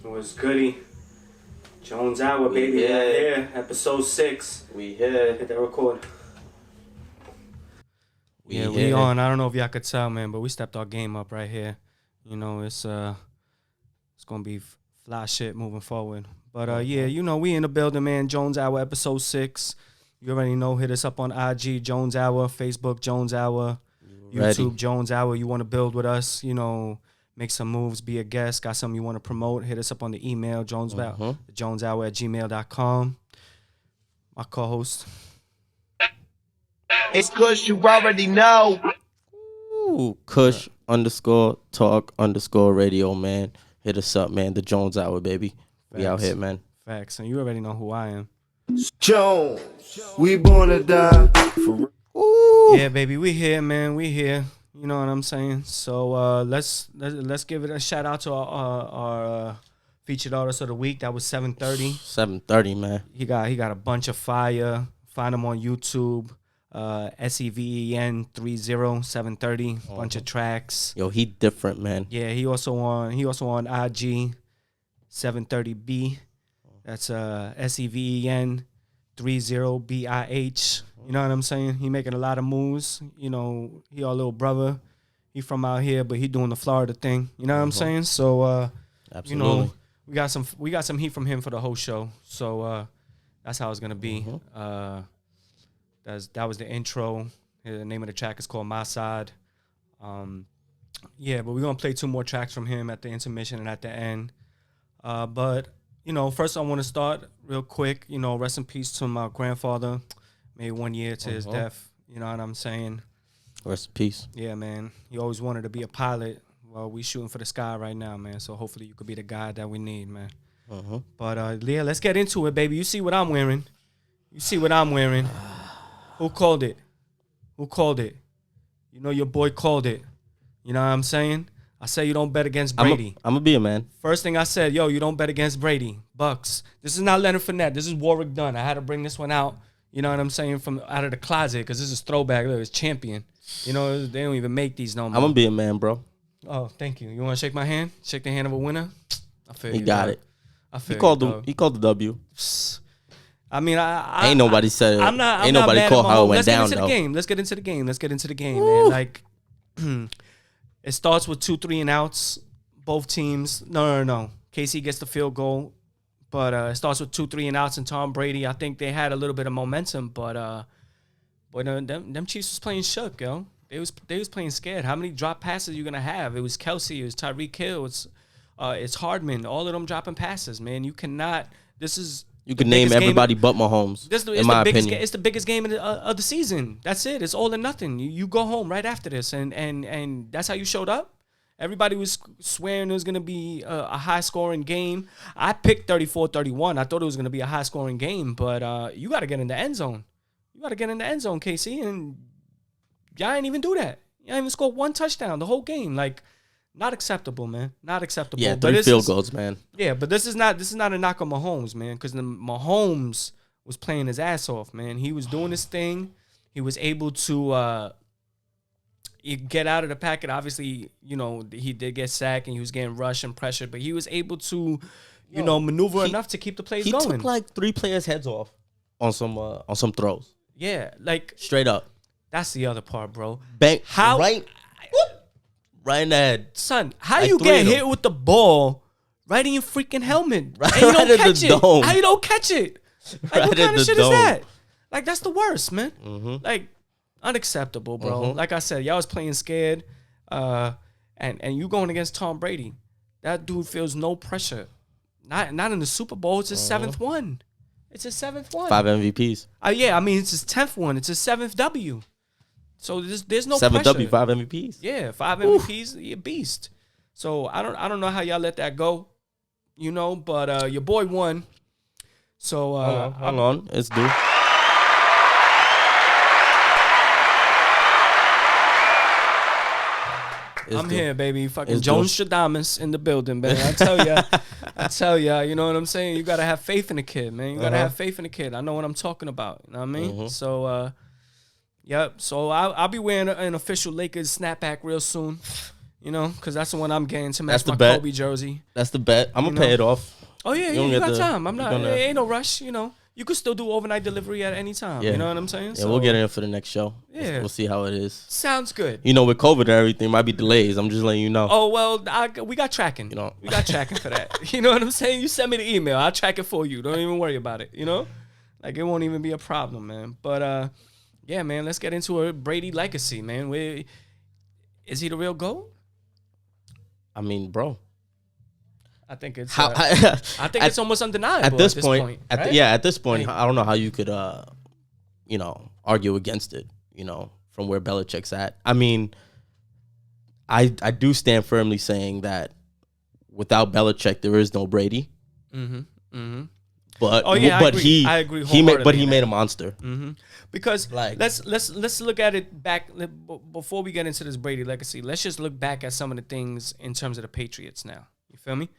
What's goody? Jones Hour, baby. Yeah. Right here. Episode 6. We here. Hit that record. We on. I don't know if y'all could tell, man, but we stepped our game up right here. You know, it's gonna be fly shit moving forward. But yeah, you know, we in the building, man. Jones Hour, episode 6. You already know. Hit us up on IG, Jones Hour, Facebook, Jones Hour, YouTube, Jones Hour. You want to build with us? You know, make some moves, be a guest. Got something you want to promote? Hit us up on the email, joneshour@gmail.com. My co-host. It's Kush, you already know. Ooh, Kush _talk _radio, man. Hit us up, man. The Jones Hour, baby. We out here, man. Facts. And you already know who I am. Jones, we born to die. Ooh. Yeah, baby, we here, man. We here. You know what I'm saying? So let's give it a shout out to our featured artist of the week. That was 730. 730, man. He got a bunch of fire. Find him on YouTube. SEVEN30 bunch of tracks. Yo, he different, man. Yeah, he also on IG 730B. That's SEVEN30BIH. You know what I'm saying? He making a lot of moves. You know, he our little brother. He from out here, but he doing the Florida thing. You know what I'm saying? So Absolutely. you know, we got some heat from him for the whole show. So that's how it's gonna be. That was the intro. The name of the track is called My Side. Yeah, but we're going to play 2 more tracks from him at the intermission and at the end. But, you know, first I want to start real quick. You know, rest in peace to my grandfather. Made 1 year to his death. You know what I'm saying? Rest in peace. Yeah, man. He always wanted to be a pilot. Well, we shooting for the sky right now, man. So hopefully you could be the guy that we need, man. But, yeah, let's get into it, baby. You see what I'm wearing. Who called it? You know your boy called it. You know what I'm saying? I say you don't bet against Brady. I'm going to be a man. First thing I said, you don't bet against Brady. Bucs. This is not Leonard Fournette. This is Warwick Dunn. I had to bring this one out. You know what I'm saying? From out of the closet because this is throwback. Look, it's champion. You know, they don't even make these no more. I'm going to be a man, bro. Oh, thank you. You want to shake my hand? Shake the hand of a winner? I feel He you. got dog. it. I feel He called you, the W. I mean, I ain't nobody said it. I'm not. Ain't I'm nobody not called how it went down, though. Let's get into the game, man. Like, it starts with 2 3 and outs. Both teams. No. KC gets the field goal, but it starts with 2 3 and outs. And Tom Brady, I think they had a little bit of momentum, but them Chiefs was playing shook, yo. They was playing scared. How many drop passes you gonna have? It was Kelsey. It was Tyreek Hill. It's Hardman. All of them dropping passes, man. You cannot. You can name everybody but Mahomes, in my opinion. It's the biggest game of the season. That's it. It's all or nothing. You go home right after this, and that's how you showed up. Everybody was swearing it was going to be a high-scoring game. I picked 34-31. I thought it was going to be a high-scoring game, but you got to get in the end zone. KC, and y'all ain't even do that. Y'all ain't even scored 1 touchdown the whole game. Like, not acceptable, man. Not acceptable. Yeah, 3 field goals, man. Yeah, but this is not a knock on Mahomes, man, because Mahomes was playing his ass off, man. He was doing his thing. He was able to get out of the packet. Obviously, you know, he did get sacked and he was getting rushed and pressured, but he was able to, maneuver enough to keep the plays going. He took like 3 players' heads off on some throws. Yeah, like straight up. That's the other part, bro. Bang, right in the head. Son, how you get hit with the ball right in your freaking helmet? And you don't catch it. Dome. How you don't catch it? Like, what kind of shit is that? Like, that's the worst, man. Like, unacceptable, bro. Like I said, y'all was playing scared. And you going against Tom Brady. That dude feels no pressure. Not in the Super Bowl. It's his 7th one. It's his 7th one. 5 MVPs. Yeah, I mean, it's his 10th one. It's his 7th W. So there's no 7 pressure. 7W, 5 MVPs. Yeah, 5 MVPs, you're a beast. So I don't know how y'all let that go, but your boy won. So hold on, it's due. I'm here, baby. Fucking Jones Stradamus in the building, man. I tell ya, you know what I'm saying? You gotta have faith in the kid, man. You gotta have faith in the kid. I know what I'm talking about. You know what I mean? So, yep. So I'll be wearing an official Lakers snapback real soon. You know, because that's the one I'm getting to match That's the my bet. Kobe jersey. That's the bet. I'm going to pay it off. Oh, yeah, You don't you get got the- time. I'm you're not, gonna- ain't no rush, you know. You could still do overnight delivery at any time. Yeah. You know what I'm saying? Yeah, we'll get in for the next show. Yeah. We'll see how it is. Sounds good. You know, with COVID and everything, might be delays. I'm just letting you know. Oh, well, we got tracking. You know. We got tracking for that. You know what I'm saying? You send me the email. I'll track it for you. Don't even worry about it, you know? Like, it won't even be a problem, man. But, yeah, man, let's get into a Brady legacy, man. Is he the real GOAT? I mean, bro. I think it's I think it's almost undeniable at this point. right? At this point, Like- I don't know how you could, argue against it. You know, from where Belichick's at. I mean, I do stand firmly saying that without Belichick, there is no Brady. Mm-hmm. Mm-hmm. But Oh, yeah, I but agree. I agree he made wholeheartedly in made that. a monster. Mm-hmm. Because Like- let's look at it back before we get into this Brady legacy. Let's just look back at some of the things in terms of the Patriots now. You feel me?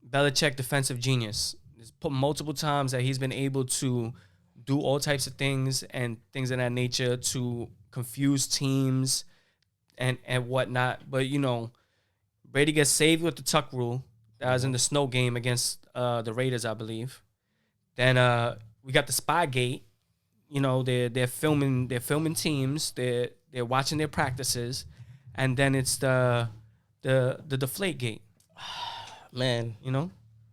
Belichick, defensive genius. There's put multiple times that he's been able to do all types of things and things of that nature to confuse teams and whatnot. But, you know, Brady gets saved with the tuck rule. That was in the snow game against the Raiders, I believe. Then we got the Spygate. You know, they're filming teams. They're watching their practices, and then it's the Deflate Gate. Man, You know,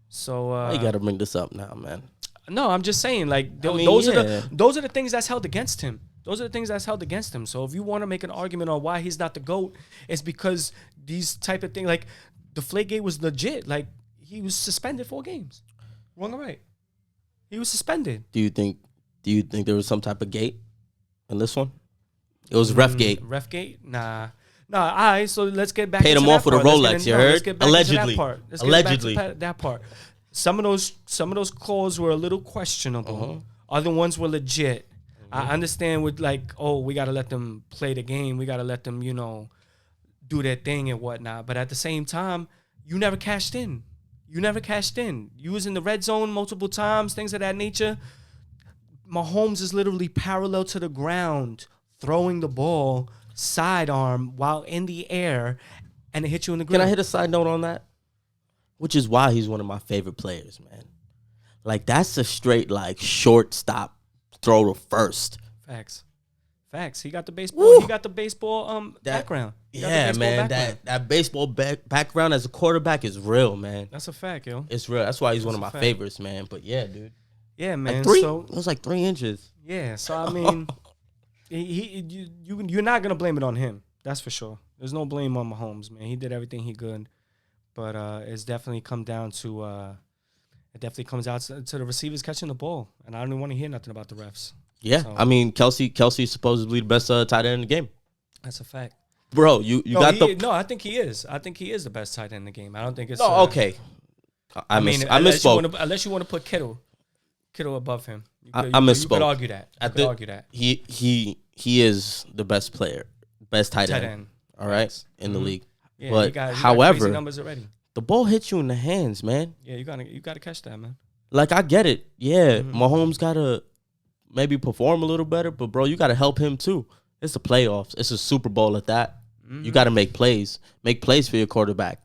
so why you got to bring this up now, man? no, I'm just saying, like I mean, those yeah. are the things that's held against him. Those are the things that's held against him. So if you want to make an argument on why he's not the GOAT, it's because these type of things, like Deflategate was legit. Like he was suspended 4 games. Wrong or right? He was suspended. Do you think there was some type of gate in this one? It was ref gate. Refgate? Nah. All right, so let's get back Paid into him that off with a part. Rolex, you heard? Let's get back into Allegedly. that part. Let's get Allegedly. back to that part. Some of those calls were a little questionable. Other ones were legit. I understand with like, oh, we got to let them play the game. We got to let them, you know, do their thing and whatnot. But at the same time, you never cashed in. You was in the red zone multiple times, things of that nature. Mahomes is literally parallel to the ground, throwing the ball sidearm while in the air, and it hit you in the Can ground. I hit a side note on that? Which is why he's one of my favorite players, man. Like that's a straight like shortstop throw to first. Facts. He got the baseball. Woo! He got the baseball background. He got the Yeah, baseball man. background. That baseball background as a quarterback is real, man. That's a fact, yo. It's real. That's why he's one of a my fact. favorites, man. But yeah, dude. Yeah, man. Like 3? So It was like 3 inches. yeah. So I mean, you're not gonna blame it on him. That's for sure. There's no blame on Mahomes, man. He did everything he could, but it's definitely come down to it definitely comes out to the receivers catching the ball, and I don't even want to hear nothing about the refs. Yeah, So- I mean Kelsey's supposedly the best tight end in the game, That's a fact. bro. You got the I think he is. I think he is the best tight end in the game. I don't think it's. no. Okay, I misspoke. Unless you want to put Kittle above him. I You misspoke. could argue that. He is the best player, best tight Tight end. end. All right, in the league. Yeah, But he got however, crazy numbers already. the ball hits you in the hands, man. Yeah, you gotta catch that, man. Like I get it. Yeah, Mm-hmm. Mahomes gotta maybe perform a little better, but bro, you gotta help him too. It's the playoffs. It's a Super Bowl at that. Mm-hmm. You gotta make plays. Make plays for your quarterback.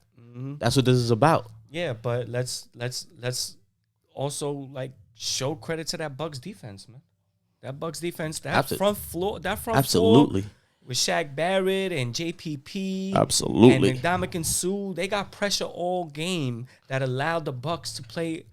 That's what this is about. Yeah, but let's also like show credit to that Bucs defense, man. That Bucs defense, that front floor Absolutely. with Shaq Barrett and JPP, Absolutely. and Ndamukong Suh, they got pressure all game that allowed the Bucs to play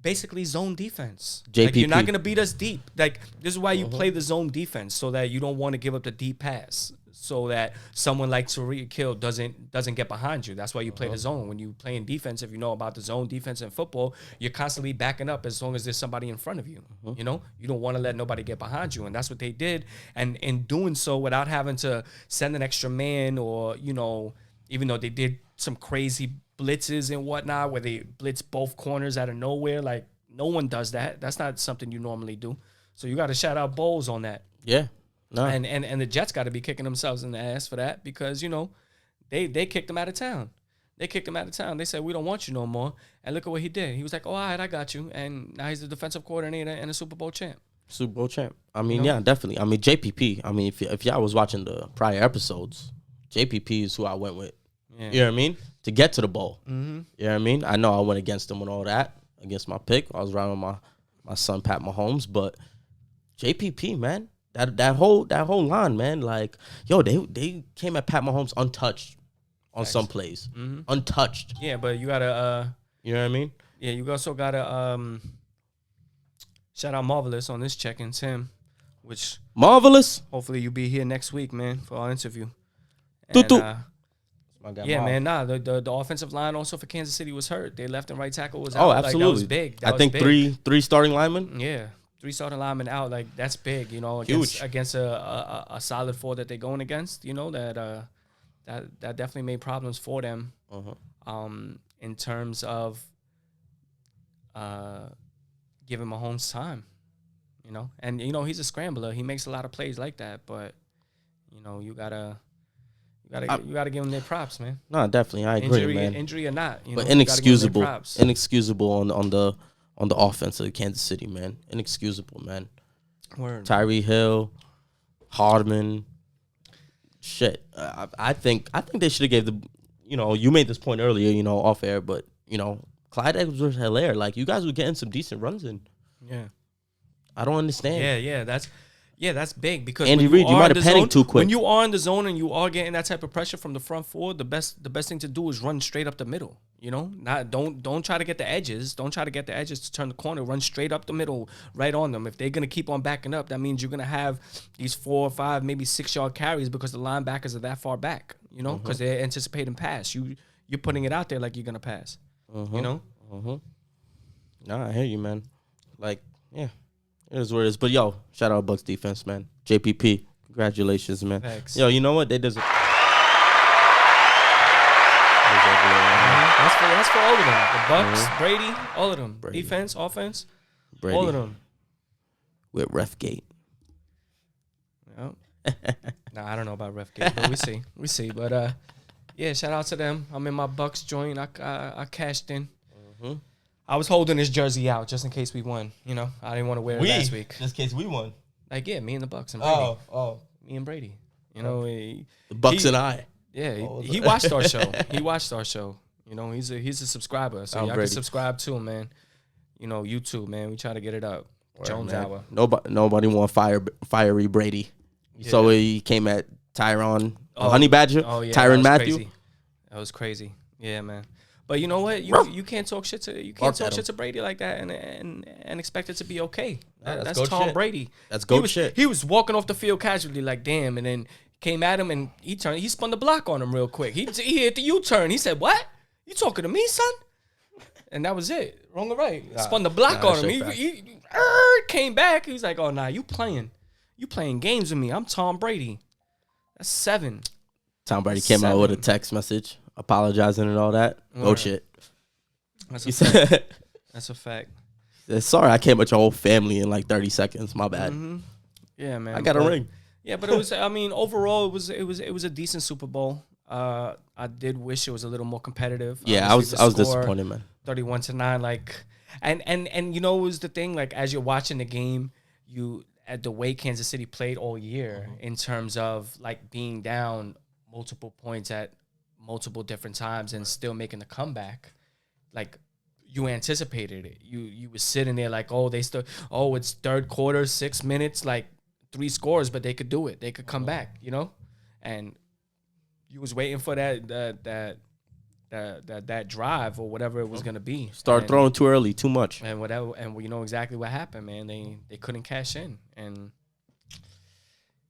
basically zone defense. Like, you're not JPP. gonna beat us deep. Like this is why you play the zone defense, so that you don't want to give up the deep pass, so that someone like Tariq Hill doesn't get behind you. That's why you play the zone. When you play in defense, if you know about the zone defense in football, you're constantly backing up as long as there's somebody in front of you. You know, you don't want to let nobody get behind you, and that's what they did. And in doing so, without having to send an extra man, or even though they did some crazy blitzes and whatnot, where they blitz both corners out of nowhere, like no one does that. That's not something you normally do. So you got to shout out Bowles on that. Yeah. No. And the Jets got to be kicking themselves in the ass for that, because they kicked him out of town. They said, we don't want you no more. And look at what he did. He was like, oh, all right, I got you. And now he's the defensive coordinator and a Super Bowl champ. Super Bowl champ. I mean, yeah, definitely. I mean, JPP. I mean, if y'all was watching the prior episodes, JPP is who I went with. Yeah. You know what I mean? To get to the bowl. Mm-hmm. You know what I mean? I know I went against him and all that, against my pick. I was riding with my son Pat Mahomes, but JPP, man, that whole line, man, like, yo, they came at Pat Mahomes untouched on some plays, untouched. Yeah, but you gotta, You know what I mean? yeah, you also gotta shout out Marvelous on this check-in, Tim, which Marvelous. hopefully you'll be here next week, man, for our interview. Toot, toot. And, yeah, man, the offensive line also for Kansas City was hurt. Their left and right tackle was out. Oh, Like, absolutely. that was big. I think three starting linemen. Yeah, 3 starting linemen out. Like, that's big, you know, Huge. against a solid 4 that they're going against. You know, that definitely made problems for them. In terms of giving Mahomes time, you know, and you know he's a scrambler. He makes a lot of plays like that, but you know you gotta give him their props, man. No, definitely, I agree, man. Injury or not, you but know, inexcusable on the offense of Kansas City, man. Inexcusable, man. Word. Tyree Hill, Hardman. Shit, I think they should have gave the. You know, you made this point earlier, you know, off air, but you know, Clyde Edwards-Helaire, like you guys were getting some decent runs in. Yeah. I don't understand. Yeah, that's big because Andy Reid, you might have panicked too quick. When you are in the zone and you are getting that type of pressure from the front four, the best thing to do is run straight up the middle. You know, don't try to get the edges. Don't try to get the edges to turn the corner. Run straight up the middle, right on them. If they're gonna keep on backing up, that means you're gonna have these 4 or 5, maybe 6-yard carries because the linebackers are that far back. You know, because they're anticipating pass. You're putting it out there like you're gonna pass. You know. Nah, I hear you, man. Like, yeah. It is what it is. But, yo, shout out Bucs defense, man. JPP, congratulations, man. Thanks. Yo, you know what? They deserve. That's for all of them. The Bucs, Brady, all of them. Brady. Defense, offense, Brady. all of them. With Refgate. Yep. Nah, I don't know about Refgate, but we see. But yeah, shout out to them. I'm in my Bucs joint. I cashed in. I was holding this jersey out just in case we won. You know, I didn't want to wear it last week. Just in case we won. Like, yeah, me and the Bucs and Brady. Oh. Me and Brady. You know, The Bucs and I. Yeah, he watched our show. He watched our show. You know, he's a subscriber, so y'all Brady. can subscribe to him, man. You know, YouTube, man. We try to get it up. Jones man. Hour. Nobody want fiery Brady. Yeah. So he came at Tyron, Honey Badger, Oh yeah, Tyron that was Matthew. crazy. That was crazy. Yeah, man. But you know what? You can't talk shit to Brady like that and expect it to be okay. That's goat Tom shit. Brady. That's goat shit. He was walking off the field casually like damn, and then came at him and he spun the block on him real quick. He hit the U-turn. He said, "What? You talking to me, son?" And that was it. Wrong or right? Spun the block on him. He came back. He was like, "Oh nah, you playing games with me? I'm Tom Brady." That's 7. Tom Brady came out with a text message apologizing and all that. Oh shit. That's a fact. That's a fact. Sorry, I came at your whole family in like 30 seconds. My bad. Yeah, man. I got a ring. Yeah, but it was. I mean, overall, it was a decent Super Bowl. I did wish it was a little more competitive. Yeah, Obviously, I was disappointed, man. 31-9, like, and you know what was the thing? Like, as you're watching the game, at the way Kansas City played all year in terms of like being down multiple points at multiple different times and still making the comeback, like you anticipated it. You were sitting there like, it's third quarter, 6 minutes, like 3 scores, but they could do it. They could come back, you know? And you was waiting for that drive or whatever it was gonna be. Start throwing too early, too much. And whatever, and you know exactly what happened, man. They couldn't cash in, and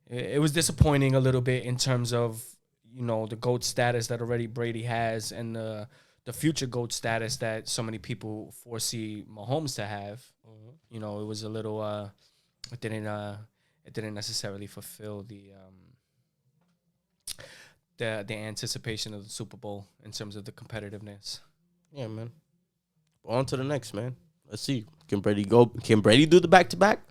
it was disappointing a little bit in terms of, you know, the GOAT status that already Brady has and the future GOAT status that so many people foresee Mahomes to have. You know, it was a little it didn't necessarily fulfill the anticipation of the Super Bowl in terms of the competitiveness. Yeah, man. On to the next, man. Let's see. Can Brady do the back-to-back?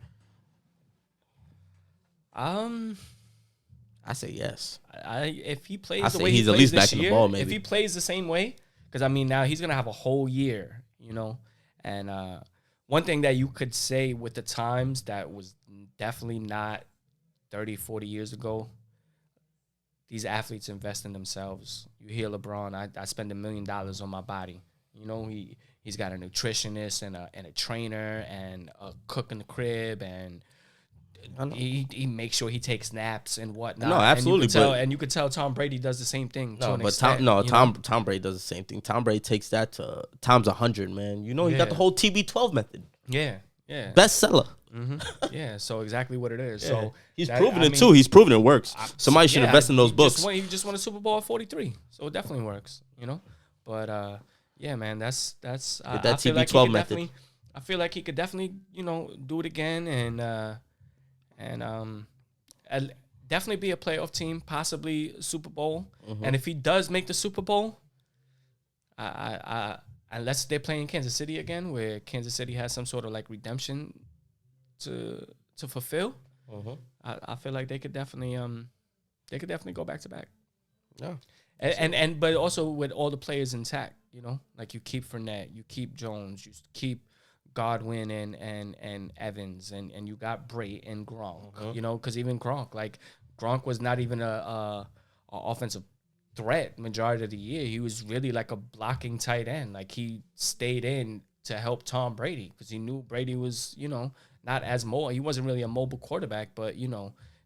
I say yes. If he plays I the say way he's he at plays least this back in the year, ball, maybe. if he plays the same way, because I mean now he's gonna have a whole year, you know. And one thing that you could say with the times that was definitely not 30, 40 years ago, these athletes invest in themselves. You hear LeBron, I spend $1 million on my body. You know, he's got a nutritionist and a trainer and a cook in the crib, and he makes sure he takes naps and whatnot. No, absolutely. And you could tell Tom Brady does the same thing. No, to an but extent, Tom Brady does the same thing. Tom Brady takes that to times 100, man. You know, he got the whole TB12 method. Yeah. Bestseller. Yeah, so exactly what it is. Yeah. So he's proven it too. He's proven it works. Somebody should invest in those books. He just won a Super Bowl at 43, so it definitely works. You know, but yeah, man, that's that I feel like TB12 method. I feel like he could definitely do it again and definitely be a playoff team, possibly Super Bowl. And if he does make the Super Bowl, I unless they're playing Kansas City again, where Kansas City has some sort of like redemption to fulfill, I feel like they could definitely go back to back. Yeah, and but also with all the players intact, like you keep Fournette, you keep Jones, you keep Godwin and Evans, and you got Brady and Gronk, because even Gronk was not even a offensive threat majority of the year. He was really like a blocking tight end. Like he stayed in to help Tom Brady because he knew Brady was, not as mobile. He wasn't really a mobile quarterback, but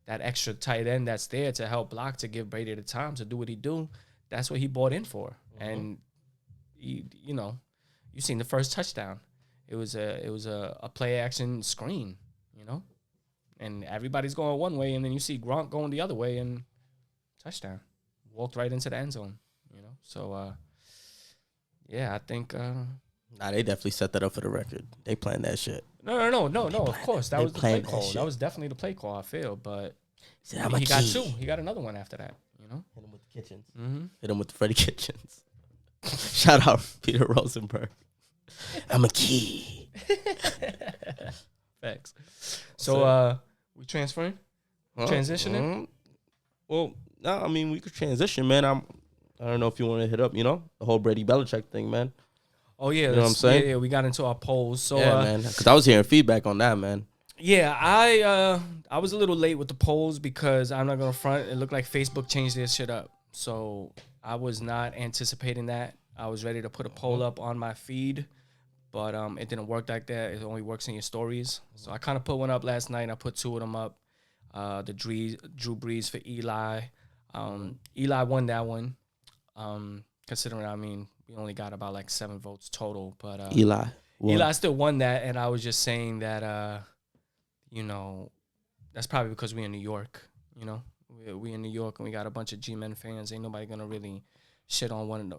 that extra tight end that's there to help block, to give Brady the time to do what he do. That's what he bought in for. And you seen the first touchdown. It was a play action screen, and everybody's going one way, and then you see Gronk going the other way, and touchdown. Walked right into the end zone, So, yeah, I think. They definitely set that up for the record. They planned that shit. No. Of course, that was the play call. That was definitely the play call. I feel, but he got two. He got another one after that. Hit him with the Kitchens. Hit him with the Freddie Kitchens. Shout out Peter Rosenberg. I'm a key. Thanks. So, we transferring, transitioning. Well, no, I mean we could transition, man. I don't know if you want to hit up, the whole Brady Belichick thing, man. Oh yeah, you know what I'm saying? Yeah, we got into our polls. So yeah, man, because I was hearing feedback on that, man. Yeah, I was a little late with the polls because I'm not gonna front. It looked like Facebook changed their shit up, so I was not anticipating that. I was ready to put a poll up on my feed, but it didn't work like that. It only works in your stories. So I kind of put one up last night. I put two of them up. The Drew Brees for Eli. Eli won that one. Considering, we only got about like 7 votes total, but Eli still won that, and I was just saying that that's probably because we're in New York. We in New York, and we got a bunch of G-Men fans. Ain't nobody gonna really shit on one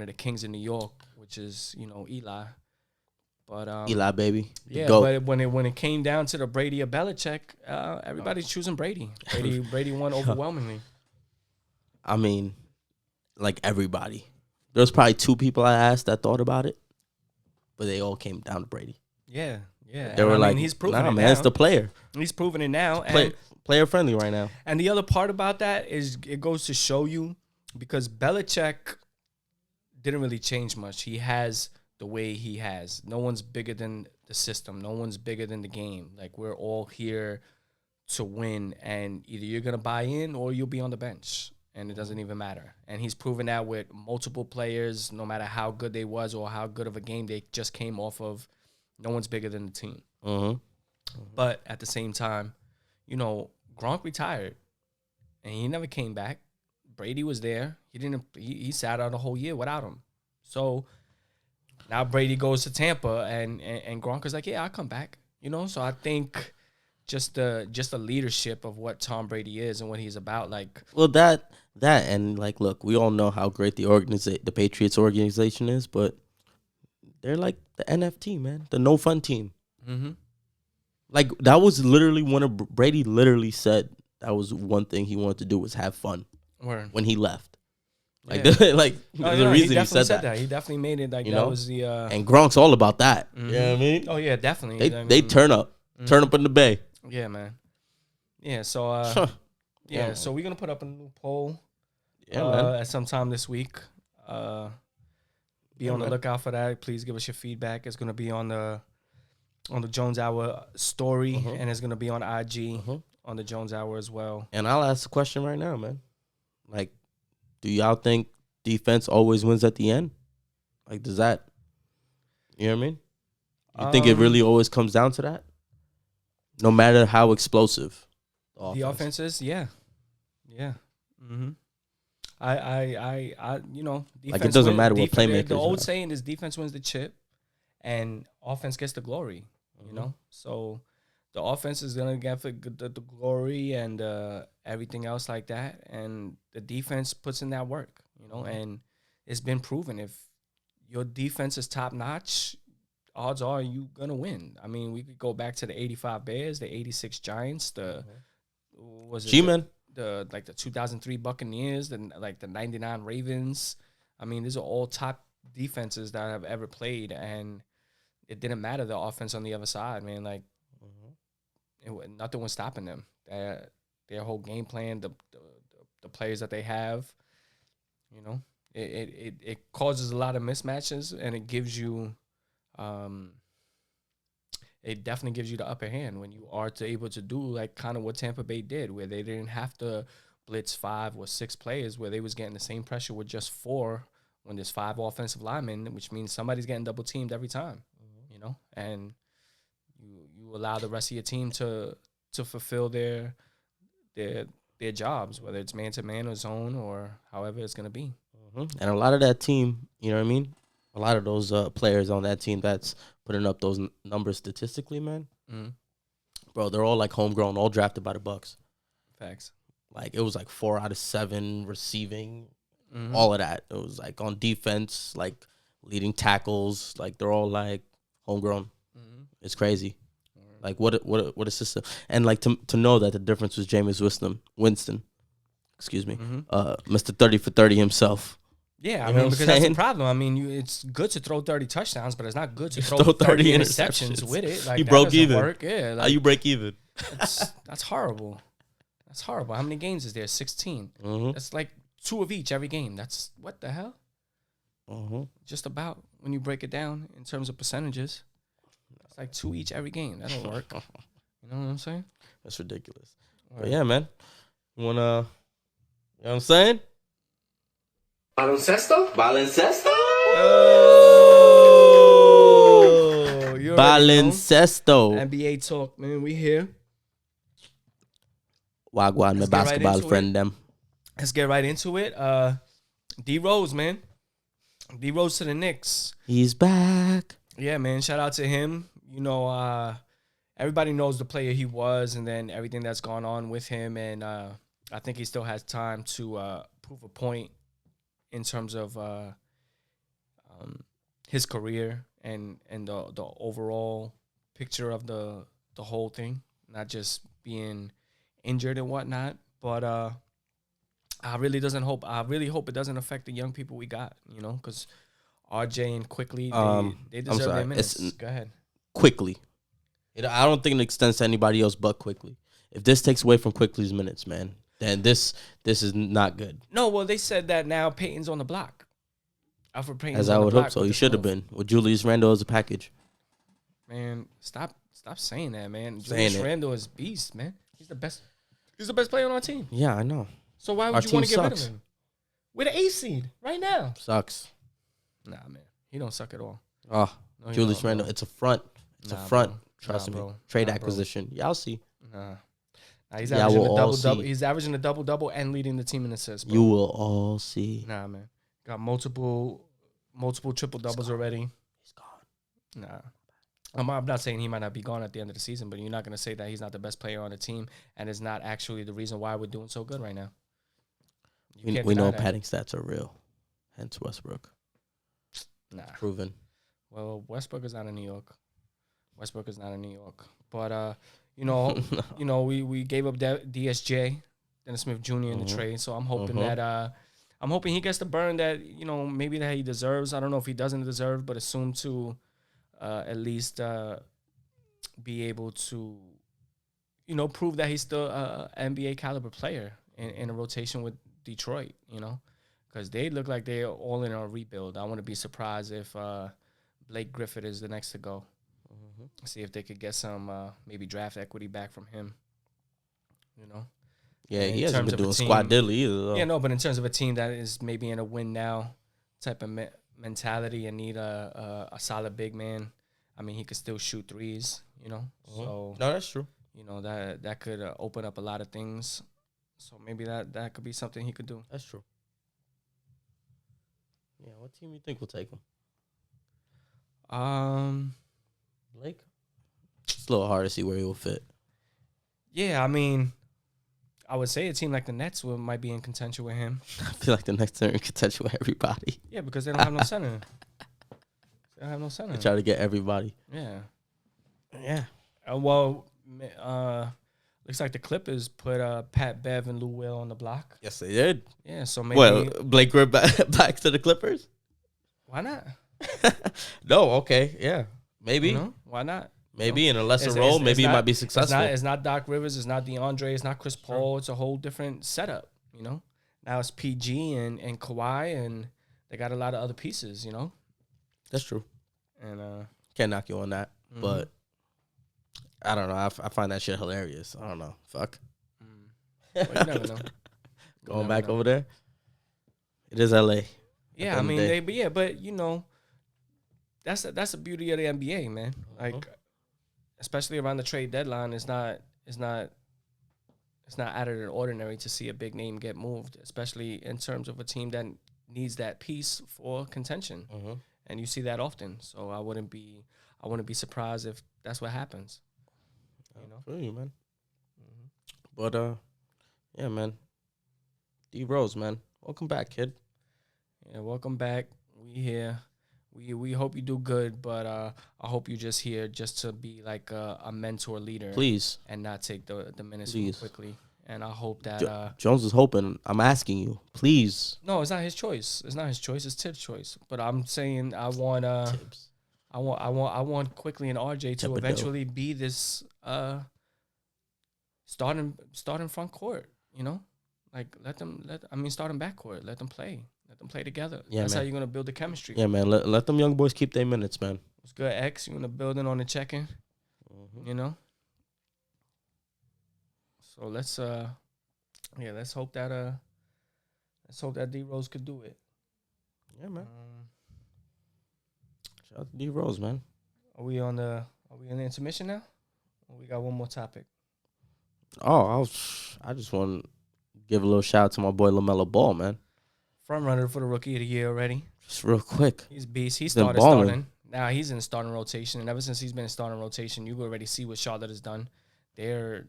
of the kings in New York, which is Eli. But Eli, baby. Yeah, but when it came down to the Brady or Belichick, everybody's choosing Brady. Brady won overwhelmingly. Like everybody. There was probably 2 people I asked that thought about it, but they all came down to Brady. Yeah. They were like, he's proven it man, now. it's the player. He's proving it now. Player friendly right now. And the other part about that is it goes to show you, because Belichick didn't really change much. He has the way he has. No one's bigger than the system. No one's bigger than the game. Like, we're all here to win, and either you're going to buy in or you'll be on the bench, and it doesn't even matter. And he's proven that with multiple players, no matter how good they was or how good of a game they just came off of. No one's bigger than the team. But at the same time, Gronk retired, and he never came back. Brady was there. He sat out a whole year without him. So now Brady goes to Tampa, and Gronk is like, yeah, I'll come back. So I think just the leadership of what Tom Brady is and what he's about, like. Well, that and like, look, we all know how great the Patriots organization is, but they're like the NFT, man, the no fun team. Like, that was literally Brady literally said that was one thing he wanted to do, was have fun. Word. When he left. Like, Yeah. There's a reason he said that. He definitely made it like that was the. And Gronk's all about that. You know what I mean? Oh yeah, definitely. They turn up in the Bay. Yeah, man. Yeah, so Yeah, so we're gonna put up a new poll. Man. At some time this week. Be on the lookout for that. Please give us your feedback. It's gonna be on the Jones Hour story, and it's gonna be on IG on the Jones Hour as well. And I'll ask the question right now, man. Like, do y'all think defense always wins at the end? Like, does that, you know what I mean? You think it really always comes down to that? No matter how explosive the offenses, yeah. Mm-hmm. I defense like, it doesn't matter what playmakers The you old have. saying is defense wins the chip, and offense gets the glory. You know, so the offense is gonna get the glory and everything else like that, and the defense puts in that work. You know, and it's been proven if your defense is top notch, odds are you gonna win. I mean, we could go back to the '85 Bears, the '86 Giants, the was it G-Man. the 2003 Buccaneers, the '99 Ravens. I mean, these are all top defenses that have ever played, and it didn't matter the offense on the other side, man. Like nothing was stopping them. Their whole game plan, the players that they have, you know, it causes a lot of mismatches, and it gives you, it definitely gives you the upper hand when you are able to do like kind of what Tampa Bay did, where they didn't have to blitz 5 or 6 players, where they was getting the same pressure with just 4 when there's 5 offensive linemen, which means somebody's getting double teamed every time, you know, and you allow the rest of your team to fulfill their jobs, whether it's man to man or zone or however it's gonna be. And a lot of that team, you know what I mean? A lot of those players on that team that's putting up those numbers statistically, man. Bro, they're all like homegrown, all drafted by the Bucs. Facts. Like, it was like 4 out of 7 receiving, all of that. It was like on defense, like leading tackles. Like, they're all like homegrown. It's crazy. Like, what a system. And like to know that the difference was Jameis Winston. Excuse me. Mr. 30 for 30 himself. Yeah, I You know mean, what because I'm that's the saying? problem. I mean, it's good to throw 30 touchdowns, but it's not good to throw Throw 30 30 interceptions with it. Like, You that broke doesn't even. work. Yeah, How like, you break even? that's horrible. That's horrible. How many games is there? 16. That's like 2 of each every game. That's what the hell? Just about when you break it down in terms of percentages. It's like 2 each every game. That don't work. You know what I'm saying? That's ridiculous. Right. But yeah, man. You know what I'm saying? Baloncesto? Baloncesto? Oh, you already know. Baloncesto. NBA talk, man. We here. Wagwan, my Let's get right basketball into friend, it. them. Let's get right into it. D Rose, man. D Rose to the Knicks. He's back. Yeah, man. Shout out to him. You know, everybody knows the player he was, and then everything that's gone on with him. And I think he still has time to prove a point in terms of his career and the overall picture of the whole thing, not just being injured and whatnot. But I really hope it doesn't affect the young people we got, you know, because RJ and Quickly, they deserve their minutes. Go ahead. Quickly. I don't think it extends to anybody else but Quickly. If this takes away from Quickly's minutes, man, then this is not good. No, well, they said that now Peyton's on the block. Alfred Payton's As on I the would block hope so. with He this should have move. been. With Julius Randle as a package. Man, stop saying that, man. Saying Julius it. Randle is beast, man. He's the best. He's the best player on our team. Yeah, I know. So why Our would you want to team get rid of sucks. him? We're the 8th seed right now. Sucks. Nah, man. He don't suck at all. Oh, No, he Julius don't, Randle. bro. It's a front. It's Nah, a front. bro. Trust Nah, me. bro. Trade Nah, bro. acquisition. Y'all see. Nah, he's Yeah, averaging we'll a all double-double. see. He's averaging a double-double and leading the team in assists, bro. You will all see. Nah, man. Got multiple triple-doubles already. He's gone. Nah. I'm not saying he might not be gone at the end of the season, but you're not going to say that he's not the best player on the team and is not actually the reason why we're doing so good right now. We know padding stats are real. Hence Westbrook. Nah. Proven. Well, Westbrook is not in New York. But, you know, we gave up DSJ, Dennis Smith Jr. in the trade, so I'm hoping that I'm hoping he gets the burn that, you know, maybe that he deserves. I don't know if he doesn't deserve, but assume to at least be able to, you know, prove that he's still an NBA caliber player in a rotation with Detroit, you know, because they look like they're all in a rebuild. I want to be surprised if Blake Griffin is the next to go. See if they could get some maybe draft equity back from him, you know. Yeah, in he hasn't terms been of a doing team. squad diddly either, though. Yeah, no, but in terms of a team that is maybe in a win now type of mentality and need a solid big man, I mean, he could still shoot threes, you know. So No, that's true. you know that could open up a lot of things. So maybe that could be something he could do. That's true. Yeah, what team you think will take him? Blake? It's a little hard to see where he will fit. Yeah, I mean, I would say a team like the Nets might be in contention with him. I feel like the next turn in contention with everybody. Yeah, because they don't have no center. They don't have no center. They try to get everybody. Yeah. Yeah. Looks like the Clippers put Pat Bev and Will on the block. Yes, they did. Yeah, so maybe. Well, Blake Griffin back to the Clippers? Why not? No, okay, yeah. Maybe. You know? Why not? Maybe in a lesser role, maybe it might be successful. It's not Doc Rivers, it's not DeAndre, it's not Chris Paul. It's a whole different setup, you know? Now it's PG and Kawhi, and they got a lot of other pieces, you know? That's true. And can't knock you on that, but I don't know. I find that shit hilarious. I don't know. Fuck. Well, you never know. Going back over there. It is LA. Yeah, I mean, but you know, that's the beauty of the NBA, man. Like, especially around the trade deadline, it's not out of the ordinary to see a big name get moved, especially in terms of a team that needs that piece for contention. And you see that often. So I wouldn't be surprised if that's what happens. You know, feel you, man. But yeah, man. D Rose, man, welcome back, kid. Yeah, welcome back. We here. We hope you do good, but I hope you just here just to be like a mentor leader, please, and not take the minutes too quickly. And I hope that Jones is hoping. I'm asking you, please. No, it's not his choice. It's not his choice. It's Tibbs' choice. But I'm saying I want Tibbs. I want Quickly and RJ to eventually be this starting front court. You know, like starting backcourt. Let them play. Let them play together. Yeah, that's man. how you're gonna build the chemistry. Yeah, man. Let them young boys keep their minutes, man. It's good. X, you're in the building on the check-in. You know. So let's hope that D Rose could do it. Yeah, man. Shout out to D Rose, man. Are we in the intermission now? Or we got one more topic? Oh, I just want to give a little shout out to my boy Lamelo Ball, man. Front runner for the Rookie of the Year already. Just real quick. He's beast. He started starting. Now he's in starting rotation, and ever since he's been in starting rotation, you already see what Charlotte has done. They're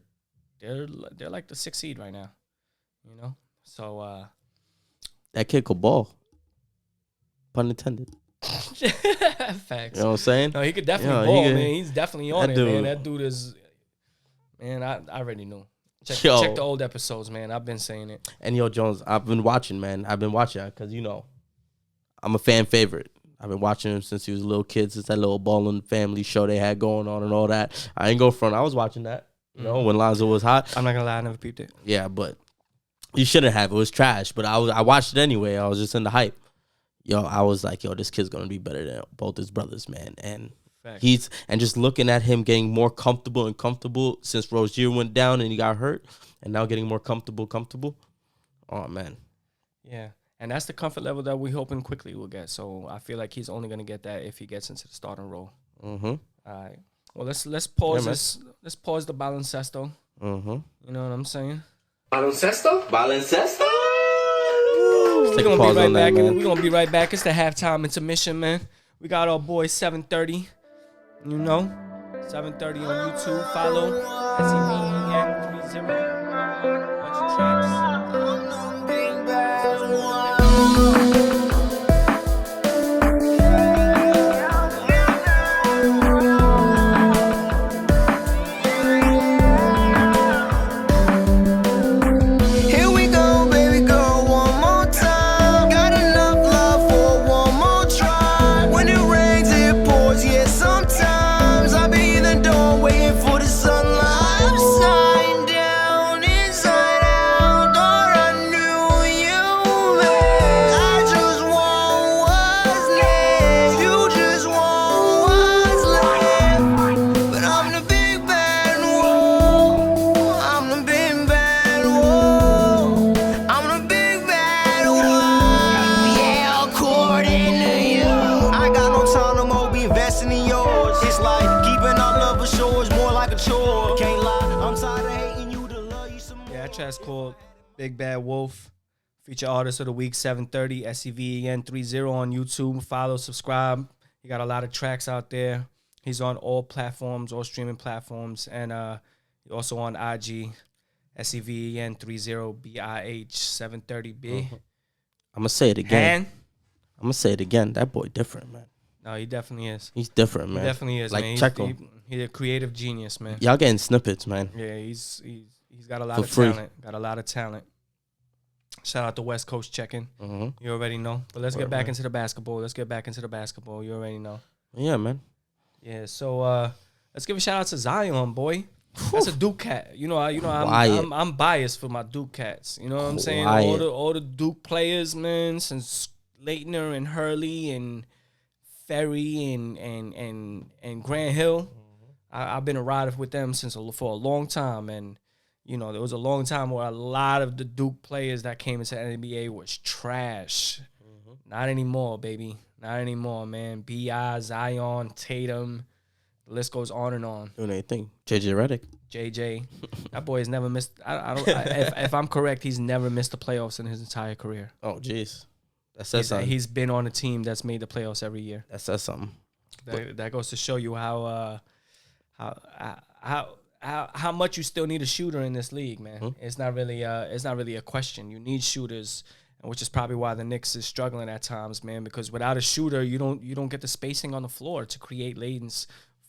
like the 6th seed right now, you know. So that kid could ball. Pun intended. Facts. You know what I'm saying? No, he could definitely ball, man. He's definitely on it, man. That dude is, man. I already knew. Check the old episodes, man. I've been saying it. And yo, Jones, I've been watching, man. I've been watching because you know, I'm a fan favorite. I've been watching him since he was a little kid, since that little Ballin' Family show they had going on and all that. I ain't go front. I was watching that. You know, when Lonzo was hot. I'm not gonna lie, I never peeped it. Yeah, but you shouldn't have. It was trash. But I watched it anyway. I was just in the hype. Yo, I was like, yo, this kid's gonna be better than both his brothers, man. And Facts. and just looking at him getting more comfortable since Rozier went down and he got hurt, and now getting more comfortable. Oh man. Yeah. And that's the comfort level that we hoping Quickly will get. So I feel like he's only gonna get that if he gets into the starting role. Mm-hmm. All right. Well, let's pause this. Let's pause the baloncesto. Mm-hmm. You know what I'm saying? Baloncesto? Baloncesto? Take a pause on that, man. We're gonna be right back. It's the halftime intermission, man. We got our boy 7:30. You know, 7:30 on YouTube. Follow SEVEN30. Bunch of tracks. For the sunlight, upside down, inside out. mine and yours. It's like keeping our love ashore is more like a chore. Can't lie, I'm tired of hating you to love you some more. Yeah, that track's called Big Bad Wolf. Feature artist of the week, 730, SEVEN30 on YouTube. Follow, subscribe. He got a lot of tracks out there. He's on all platforms, all streaming platforms. And also on IG, SEVEN30, BIH730B. I'm going to say it again. I'm going to say it again. That boy different, man. No, he definitely is. He's different, man. He definitely is, like, man. Check him. He's a creative genius, man. Y'all getting snippets, man. Yeah, he's got a lot For of free. talent. Got a lot of talent. Shout out to West Coast checking. Mm-hmm. You already know. But let's get back into the basketball. You already know. Yeah, man. Yeah, so let's give a shout out to Zion, boy. That's a Duke cat. I'm biased for my Duke cats. You know what I'm saying? All the Duke players, man, since Leitner and Hurley and Ferry and Grant Hill. I've been a rider with them for a long time, and you know, there was a long time where a lot of the Duke players that came into the NBA was trash. Not anymore, baby. Not anymore, man. B.I., Zion, Tatum. The list goes on and on. Doing anything. JJ Redick. JJ. That boy has never missed. If I'm correct, he's never missed the playoffs in his entire career. Oh, jeez. That says something. He's been on a team that's made the playoffs every year. That says something. That goes to show you how much you still need a shooter in this league, man. It's not really a question. You need shooters, which is probably why the Knicks is struggling at times, man. Because without a shooter, you don't get the spacing on the floor to create lanes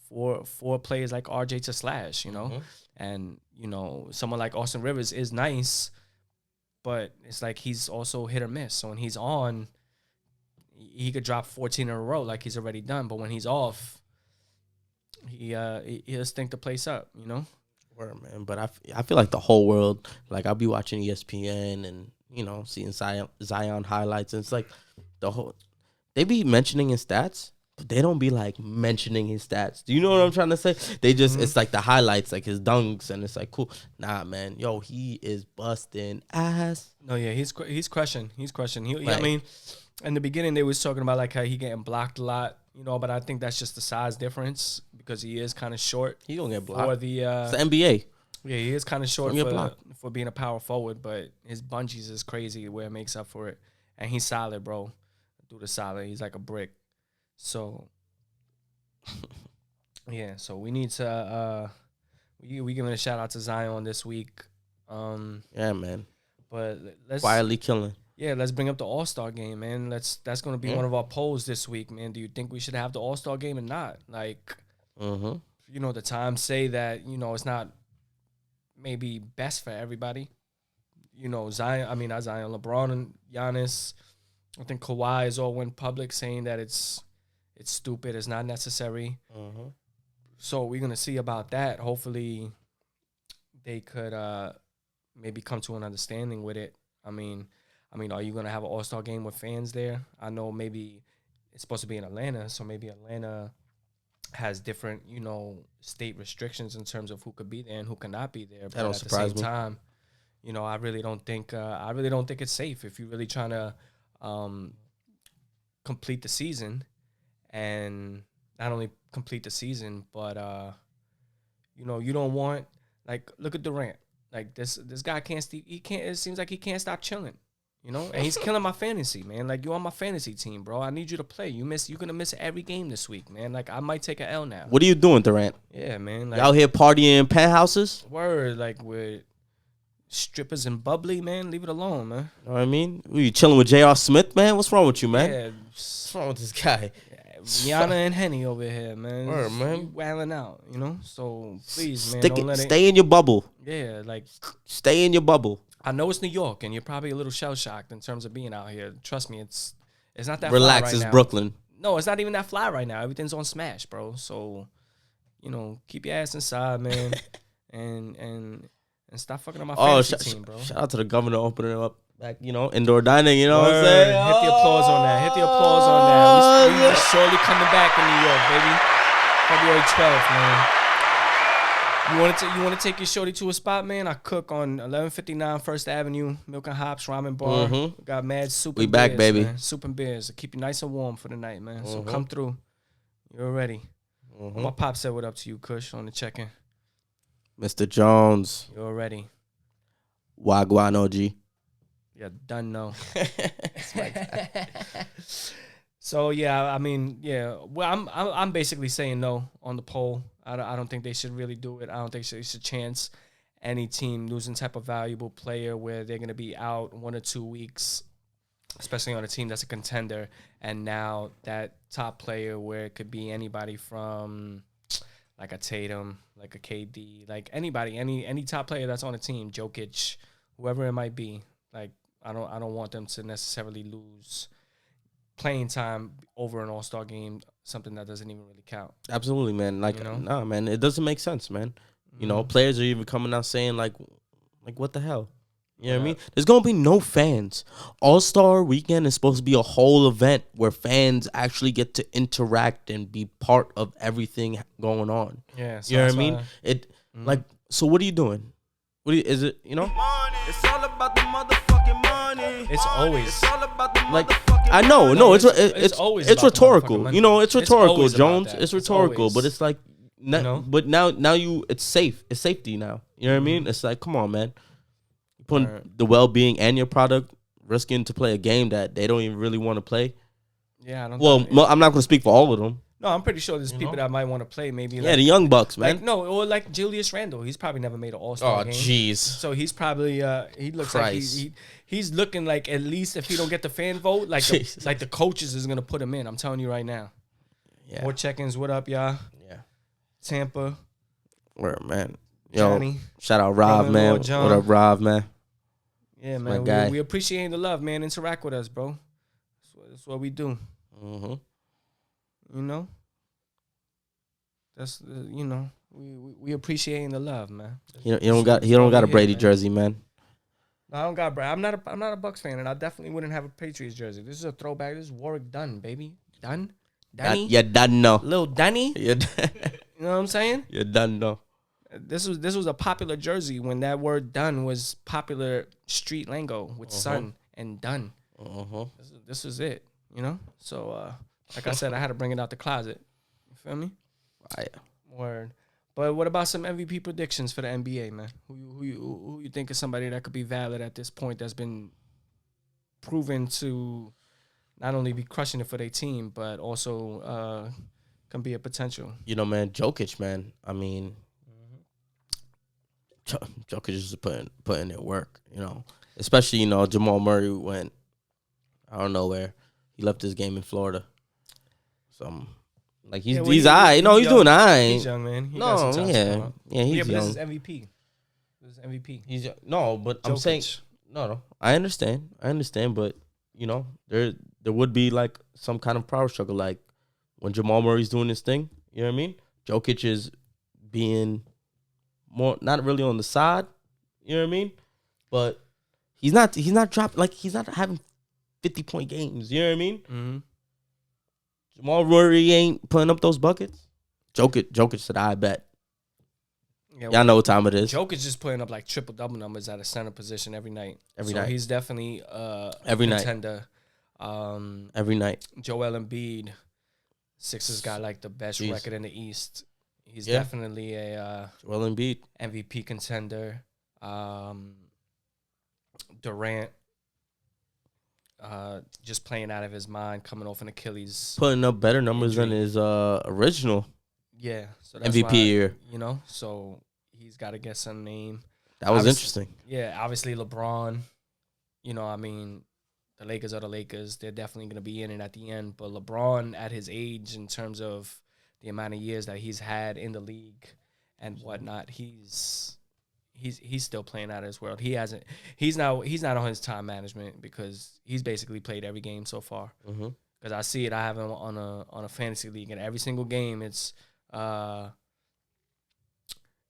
for players like RJ to slash, you know. And you know, someone like Austin Rivers is nice, but it's like he's also hit or miss. So when he's on, he could drop 14 in a row like he's already done. But when he's off, he'll stink the place up, you know. Word, man. But I feel like the whole world, like I'll be watching ESPN and you know seeing Zion highlights, and it's like they be mentioning his stats, but they don't be like mentioning his stats. Do you know what I'm trying to say? They just it's like the highlights, like his dunks, and it's like cool. Nah, man, yo, he is busting ass. No, yeah, he's crushing. I mean, in the beginning they was talking about like how he getting blocked a lot, you know, but I think that's just the size difference because he is kind of short. He gonna get blocked. It's the NBA. Yeah, he is kind of short for being a power forward, but his bungees is crazy where it makes up for it. And he's solid, bro. Dude is solid. He's like a brick. So, yeah. So we need to we giving a shout out to Zion this week. Yeah, man. But let's quietly killing. Yeah, let's bring up the All-Star game, man. That's going to be one of our polls this week, man. Do you think we should have the All-Star game or not? Like, you know, the times say that, you know, it's not maybe best for everybody. You know, not Zion, LeBron and Giannis. I think Kawhi is all went public saying that it's stupid, it's not necessary. So we're going to see about that. Hopefully they could maybe come to an understanding with it. I mean, are you going to have an All-Star game with fans there? I know maybe it's supposed to be in Atlanta, so maybe Atlanta has different, you know, state restrictions in terms of who could be there and who cannot be there. But at the same time, you know, I really don't think it's safe if you're really trying to complete the season, and not only complete the season, but you know, you don't want, like, look at Durant. Like this guy it seems like he can't stop chilling. You know, and he's killing my fantasy, man. Like, you on my fantasy team, bro. I need you to play. You're gonna miss every game this week, man. Like, I might take an L now. What are you doing, Durant? Yeah, man. Like, y'all here partying in penthouses? Word, like with strippers and bubbly, man. Leave it alone, man. You know what I mean? You chilling with J.R. Smith, man? What's wrong with you, man? Yeah. What's wrong with this guy? Rihanna and Henny over here, man. Word, man. You wailing out, you know? So, please, man, stay in your bubble. Yeah, like, stay in your bubble. I know it's New York, and you're probably a little shell-shocked in terms of being out here. Trust me, it's not that relax, fly right it's now. Brooklyn. No, it's not even that fly right now. Everything's on Smash, bro. So, you know, keep your ass inside, man, and stop fucking on my fantasy team, bro. Shout out to the governor opening up back, you know, indoor dining, you know what I'm saying? Hit the applause on that. We're surely coming back in New York, baby. February 12th, man. You want to take your shorty to a spot, man? I cook on 1159 First Avenue, Milk and Hops Ramen Bar. We got mad soup and beers, back, baby. Man. Soup and beers. Keep you nice and warm for the night, man. So come through. You already. Mm-hmm. My pop said what up to you, Kush, on the check-in. Mr. Jones. You already. Wagwan OG. Yeah, done no. So yeah, I mean, yeah. Well, I'm basically saying no on the poll. I don't think they should really do it. I don't think they should chance any team losing type of valuable player where they're gonna be out 1 or 2 weeks, especially on a team that's a contender. And now that top player, where it could be anybody from like a Tatum, like a KD, like anybody, any top player that's on a team, Jokic, whoever it might be. Like I don't want them to necessarily lose playing time over an all-star game, something that doesn't even really count. Absolutely, man. Like, You know? nah, man, it doesn't make sense, man. You know, players are even coming out saying, like, what the hell? You know what I mean? There's going to be no fans. All-Star Weekend is supposed to be a whole event where fans actually get to interact and be part of everything going on. Yeah. So You know what that's I mean? why- Like, so what are you doing? Is it, you know? It's all about the motherfucking money. It's always It's all about the Like, motherfucking I know, money. no, it's always it's about the motherfucking rhetorical. money. You know, it's It's rhetorical, always about Jones. that. It's It's rhetorical, always. but it's like, You know? but now you, it's safe. It's safety now. You know what I mean? It's like, come on, man. You're putting Right. the well-being and your product, risking to play a game that they don't even really want to play. Yeah, I don't Well, know. I'm not going to speak for all of them. No, I'm pretty sure there's people know? that might want to play. Maybe Yeah, the young Bucks, man. like no, or like Julius Randle. He's probably never made an All-Star Oh, game. jeez. So he's probably he looks Christ. like he's looking like, at least if he don't get the fan vote, like Jesus. the coaches is gonna put him in. I'm telling you right now. Yeah, More check-ins. What up, y'all? yeah. Tampa, Where, man? Yo, Johnny. shout out Rob, Brother-in-law man. What John. up, Rob, man? Yeah, my man. guy. We appreciate the love, man. Interact with us, bro. That's what we do. Mm-hmm. You know. That's you know, we appreciating the love, man. He don't got a Brady jersey, man. No, I don't got Brady. I'm not a Bucs fan, and I definitely wouldn't have a Patriots jersey. This is a throwback. This is Warwick Dunn, baby. Dunn, Dunny, You done know. little Dunny. You You know what I'm saying? done know. This was a popular jersey when that word "done" was popular street lingo with son and done. Uh-huh. This was it, you know. So, like I said, I had to bring it out the closet. You feel me? Right. Word. But what about some MVP predictions for the NBA, man? Who you think is somebody that could be valid at this point, that's been proven to not only be crushing it for their team, but also can be a potential? You know, man, Jokic, man. I mean, Jokic is putting in work. You know, especially Jamal Murray went, I don't know where he left his game in Florida. So like he's Yeah, he's alright. No, he's young. doing alright. He's young, man. He got No, some time to come yeah, up. yeah, he's Yeah, but young. this is MVP. This is MVP. He's young. No, but I'm Jokic. saying no. I understand, but there would be like some kind of power struggle, like when Jamal Murray's doing this thing. You know what I mean? Jokic is being more not really on the side. You know what I mean? But he's not dropping, like he's not having 50-point games. You know what I mean? Mm-hmm. Jamal Murray ain't putting up those buckets. Jokic said, "I bet." Yeah, Y'all know what time it is. Jokic just putting up like triple-double numbers at a center position every night. Every so night. he's definitely Every night. contender. Every night. Joel Embiid, Sixers got like the best Jeez. record in the East. He's Yeah. definitely a Joel Embiid. MVP contender. Durant, just playing out of his mind, coming off an Achilles. Putting up better numbers than Injury. his original Yeah, so that's MVP why, year. You know, so he's got to get some name. That was Obviously- interesting. Yeah, obviously LeBron. You know, I mean, the Lakers are the Lakers. They're definitely going to be in it at the end. But LeBron, at his age, in terms of the amount of years that he's had in the league and whatnot, he's still playing out of his world. He's not on his time management because he's basically played every game so far. Mm-hmm. Because I see it, I have him on a fantasy league, and every single game it's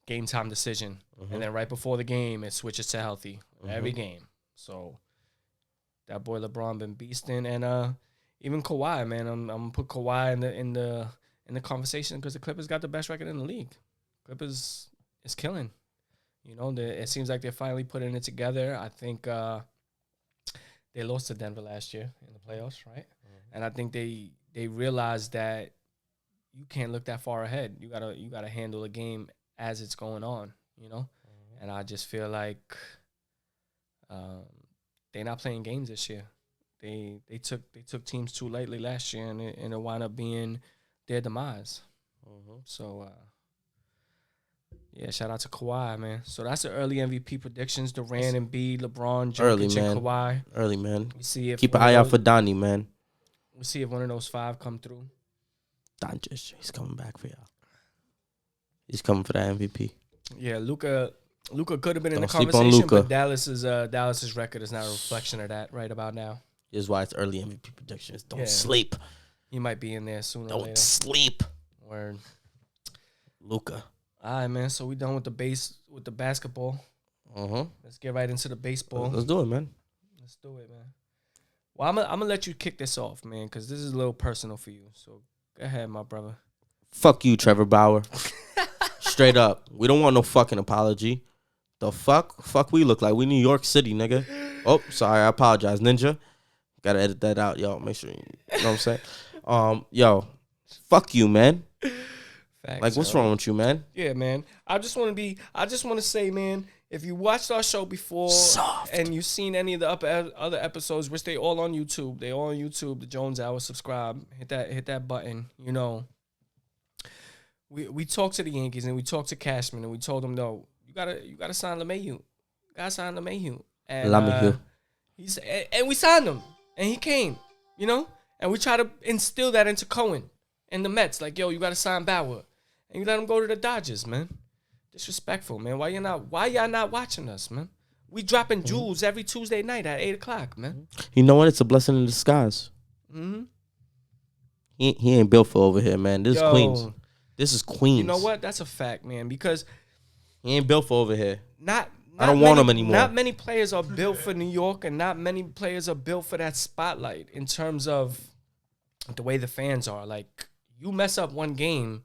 game time decision, and then right before the game it switches to healthy every game. So that boy LeBron been beasting, and even Kawhi, man, I'm gonna put Kawhi in the conversation because the Clippers got the best record in the league. Clippers is killing. You know, it seems like they're finally putting it together. I think they lost to Denver last year in the playoffs, right? And I think they realized that you can't look that far ahead. You gotta handle the game as it's going on, you know. And I just feel like they're not playing games this year. They took teams too lightly last year, and it wound up being their demise. So yeah, shout out to Kawhi, man. So that's the early MVP predictions: Durant, Embiid, LeBron, Jokic, and Kawhi. Early, man. We see if keep an eye out for Donnie, man. We'll see if one of those 5 come through. Doncic, he's coming back for y'all. He's coming for that MVP. Yeah, Luka could have been in the Don't sleep on conversation, Luka. but Dallas's record is not a reflection of that right about now. This is why it's early MVP predictions. Don't Yeah. sleep. He might be in there sooner or Don't later. sleep. Word. Luka. All right, man. So we done with the basketball. Let's get right into the baseball. Let's do it, man. Let's do it, man. Well, I'm gonna let you kick this off, man, because this is a little personal for you. So go ahead, my brother. Fuck you, Trevor Bauer. Straight up. We don't want no fucking apology. The fuck? Fuck we look like? We New York City, nigga. Oh, sorry. I apologize, Ninja. Gotta edit that out, yo. Make sure you know what I'm saying. Yo, fuck you, man. Facts, Like, what's wrong with you, man? Yeah, man. I just want to say, man, if you watched our show before and you've seen any of the other episodes, which they all on YouTube, the Jones Hour, subscribe, hit that button, you know. We talked to the Yankees and we talked to Cashman and we told them, no, you gotta sign LeMahieu. You gotta sign LeMahieu. And and we signed him. And he came, you know? And we try to instill that into Cohen and the Mets. Like, yo, you gotta sign Bauer. And you let him go to the Dodgers, man. Disrespectful, man. Why y'all not watching us, man? We dropping jewels every Tuesday night at 8 o'clock, man. You know what? It's a blessing in disguise. He ain't built for over here, man. This is Queens. This is Queens. You know what? That's a fact, man. Because he ain't built for over here. I don't want him anymore. Not many players are built for New York, and not many players are built for that spotlight in terms of the way the fans are. Like, you mess up one game,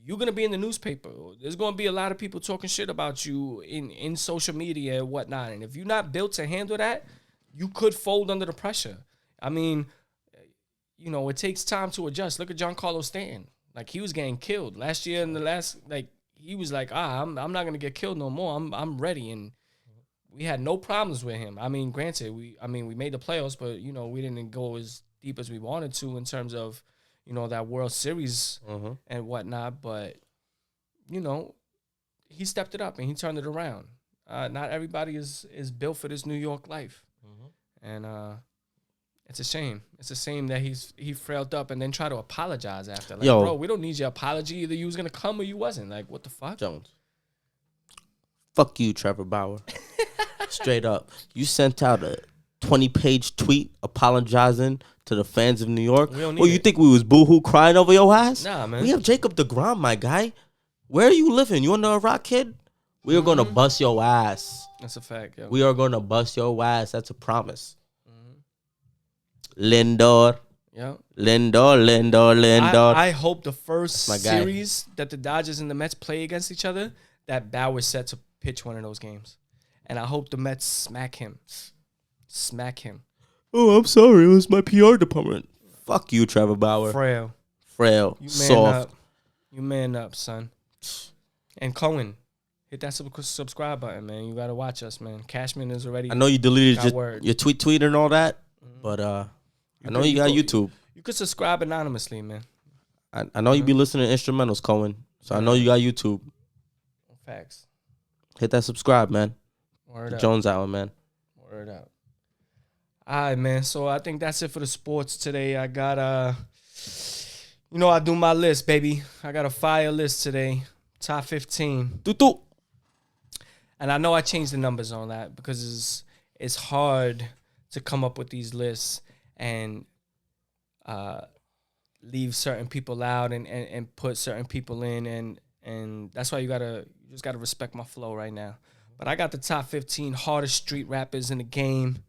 you're going to be in the newspaper. There's going to be a lot of people talking shit about you in social media and whatnot. And if you're not built to handle that, you could fold under the pressure. I mean, you know, it takes time to adjust. Look at Giancarlo Stanton. Like, he was getting killed. Last year in the last, like, he was like, I'm not going to get killed no more. I'm ready. And we had no problems with him. I mean, granted, we made the playoffs, but, you know, we didn't go as deep as we wanted to in terms of, you know, that World Series and whatnot. But, you know, he stepped it up and he turned it around. Not everybody is built for this New York life. And it's a shame. It's a shame that he frailed up and then tried to apologize after. Like, bro, we don't need your apology. Either you was going to come or you wasn't. Like, what the fuck? Jones. Fuck you, Trevor Bauer. Straight up. You sent out a 20-page tweet apologizing to the fans of New York. You think we was boo-hoo crying over your ass? Nah, man. We have Jacob deGrom, my guy. Where are you living? You under a rock, kid? We are going to bust your ass. That's a fact, yo. We are going to bust your ass. That's a promise. Lindor. Yeah. Lindor. I hope the first series that the Dodgers and the Mets play against each other, that Bauer's set to pitch one of those games. And I hope the Mets smack him. Oh, I'm sorry. It was my PR department. Fuck you, Trevor Bauer. Frail. You soft. You man up, son. And Cohen, hit that subscribe button, man. You got to watch us, man. Cashman is already. I know you deleted your tweet and all that, but I know you got YouTube. You could subscribe anonymously, man. I know you be listening to instrumentals, Cohen. So I know you got YouTube. Facts. Hit that subscribe, man. Word up. Jones Hour, man. Word up. All right, man. So I think that's it for the sports today. I got I do my list, baby. I got a fire list today. Top 15. And I know I changed the numbers on that because it's hard to come up with these lists and leave certain people out and put certain people in and that's why you just gotta respect my flow right now. But I got the top 15 hardest street rappers in the game,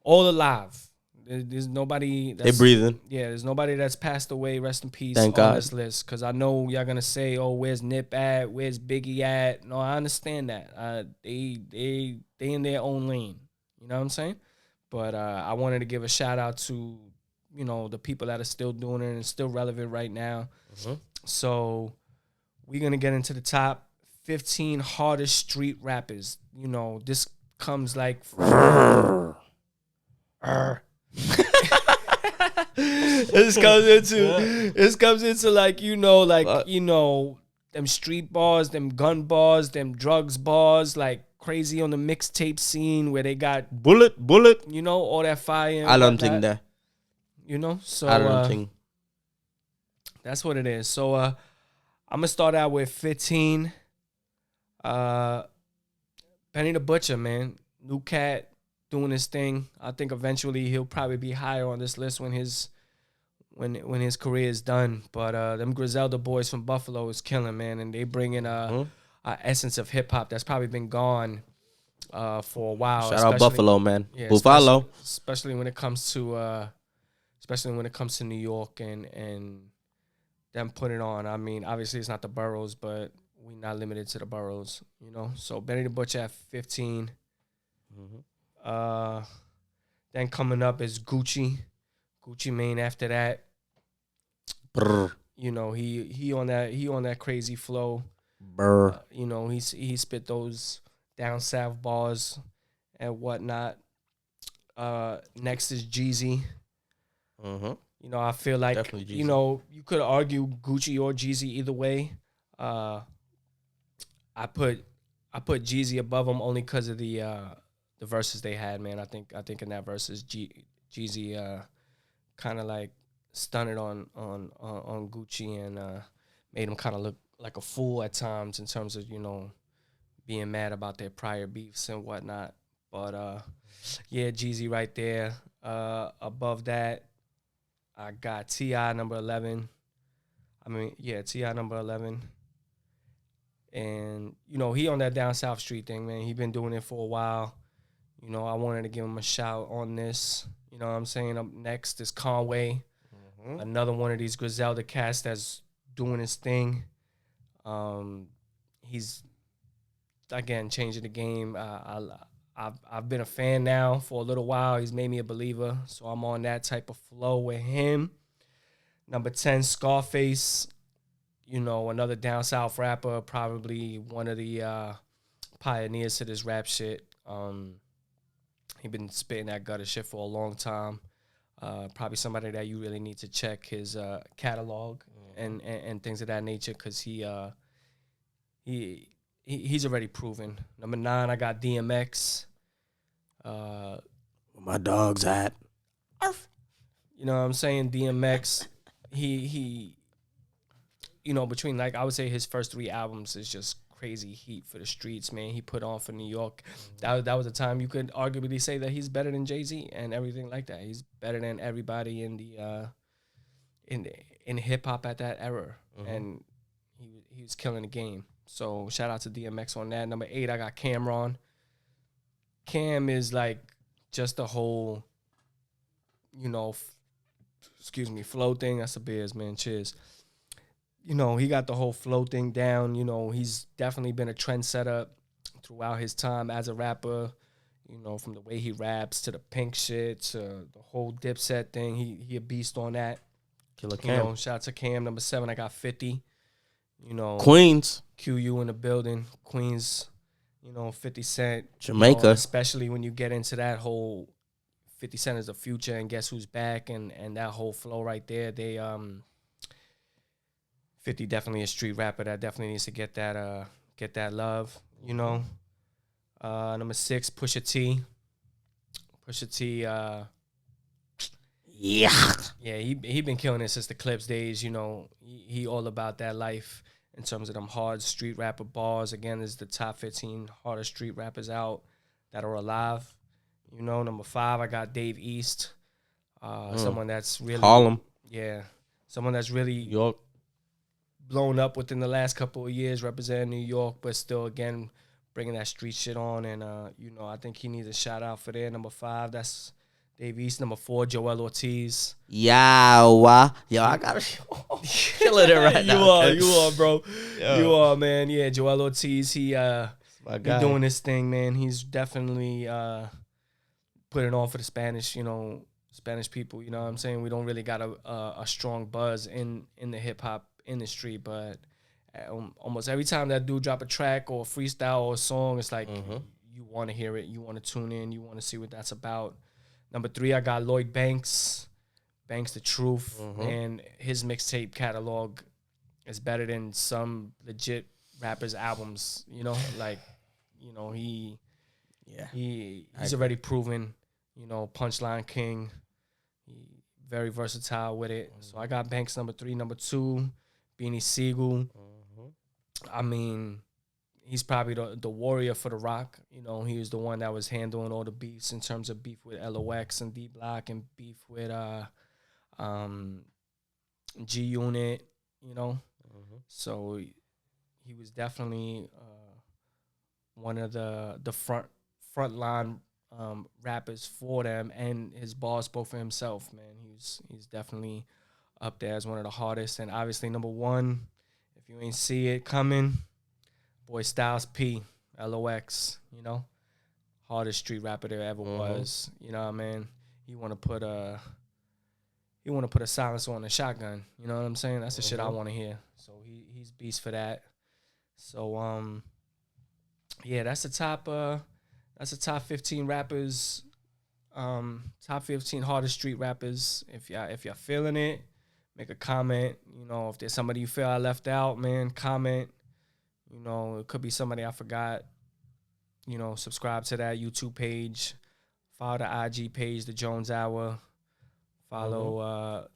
all alive. There's nobody that's... They breathing. Yeah, there's nobody that's passed away, rest in peace, Thank on God. this list. Because I know y'all going to say, oh, where's Nip at? Where's Biggie at? No, I understand that. They in their own lane. You know what I'm saying? But I wanted to give a shout-out to, the people that are still doing it and still relevant right now. Mm-hmm. So we're going to get into the top 15 hardest street rappers. This comes like... This comes into like, them street bars, them gun bars, them drugs bars, like crazy on the mixtape scene where they got bullet, all that fire. And I don't think that. So I don't think. That's what it is. So I'm gonna start out with 15. Benny the Butcher, man, new cat doing his thing. I think eventually he'll probably be higher on this list when his career is done. But them Griselda boys from Buffalo is killing, man, and they bring in a essence of hip hop that's probably been gone for a while. Shout out Buffalo, man. Yeah, Buffalo. Especially when it comes to New York and them putting on. I mean, obviously it's not the boroughs, but we're not limited to the boroughs, So Benny the Butcher at 15. Mm-hmm. Then coming up is Gucci Mane after that. Brr. He on that crazy flow. Brr. He spit those down south bars and whatnot. Next is Jeezy. Mm-hmm. I feel like Definitely Jeezy. You could argue Gucci or Jeezy either way. I put Jeezy above him only because of the verses they had, man. I think in that verses Jeezy kind of like stunted on Gucci and made him kind of look like a fool at times in terms of being mad about their prior beefs and whatnot. But yeah, Jeezy right there. Above that, I got T.I. number 11. T.I. number 11. And, he on that down South Street thing, man. He been doing it for a while. I wanted to give him a shout on this. You know what I'm saying? Up next is Conway. Mm-hmm. Another one of these Griselda cats that's doing his thing. He's, again, changing the game. I've been a fan now for a little while. He's made me a believer. So I'm on that type of flow with him. Number 10, Scarface. Another down south rapper, probably one of the pioneers to this rap shit. He been spitting that gutter shit for a long time. Probably somebody that you really need to check his catalog and things of that nature because he's already proven. Number 9, I got DMX. Where my dog's at. You know what I'm saying? DMX, he between, like, I would say his first 3 albums is just crazy heat for the streets, man. He put on for New York. That was a time you could arguably say that he's better than Jay-Z and everything like that. He's better than everybody in the in hip hop at that era, and he was killing the game. So shout out to DMX on that. Number 8, I got Cameron. Cam is like just the whole, flow thing. That's a beers, man. Cheers. He got the whole flow thing down. He's definitely been a trendsetter throughout his time as a rapper. From the way he raps to the Pink shit to the whole Dipset thing. He a beast on that. Killer Cam. Shout out to Cam. Number 7, I got 50. Queens. QU in the building. Queens, 50 Cent. Jamaica. Especially when you get into that whole 50 Cent is the future and Guess Who's Back and that whole flow right there. They 50 definitely a street rapper that definitely needs to get that love, Number 6, Pusha T. Yeah, he been killing it since the Clips days. He all about that life in terms of them hard street rapper bars. Again, is the top 15 hardest street rappers out that are alive. Number 5, I got Dave East. Someone that's really Harlem. Yeah, someone that's really York. Blown up within the last couple of years, representing New York, but still, again, bringing that street shit on. And, I think he needs a shout-out for there. Number 5, that's Dave East. Number 4, Joel Ortiz. Yo, I got to killing it right now. You are, bro. Yo. You are, man. Yeah, Joel Ortiz, he doing his thing, man. He's definitely putting on for the Spanish Spanish people. You know what I'm saying? We don't really got a strong buzz in the hip hop industry, but almost every time that dude drop a track or a freestyle or a song, it's like you want to hear it, you want to tune in, you want to see what that's about. Number 3, I got Lloyd Banks. Banks the Truth, and his mixtape catalog is better than some legit rappers' albums. You know, like, you know, he's already proven. You know, punchline king. He very versatile with it. So I got Banks number 3. Number 2, Beanie Siegel. I mean, he's probably the warrior for the rock. You know, he was the one that was handling all the beefs in terms of beef with LOX and D Block and beef with G Unit, you know. So he was definitely one of the front line rappers for them, and his bars spoke for himself, man. He's definitely up there as one of the hardest. And obviously number 1, if you ain't see it coming, boy Styles P, LOX, you know, hardest street rapper there ever was. You know what I mean? He want to put a silencer on a shotgun. You know what I'm saying? That's the shit I want to hear. So he's beast for that. So yeah, that's the top 15 rappers. Top 15 hardest street rappers. If y'all feeling it, make a comment. You know, if there's somebody you feel I left out, man, comment. You know, it could be somebody I forgot. You know, subscribe to that YouTube page. Follow the IG page, The Jones Hour. Follow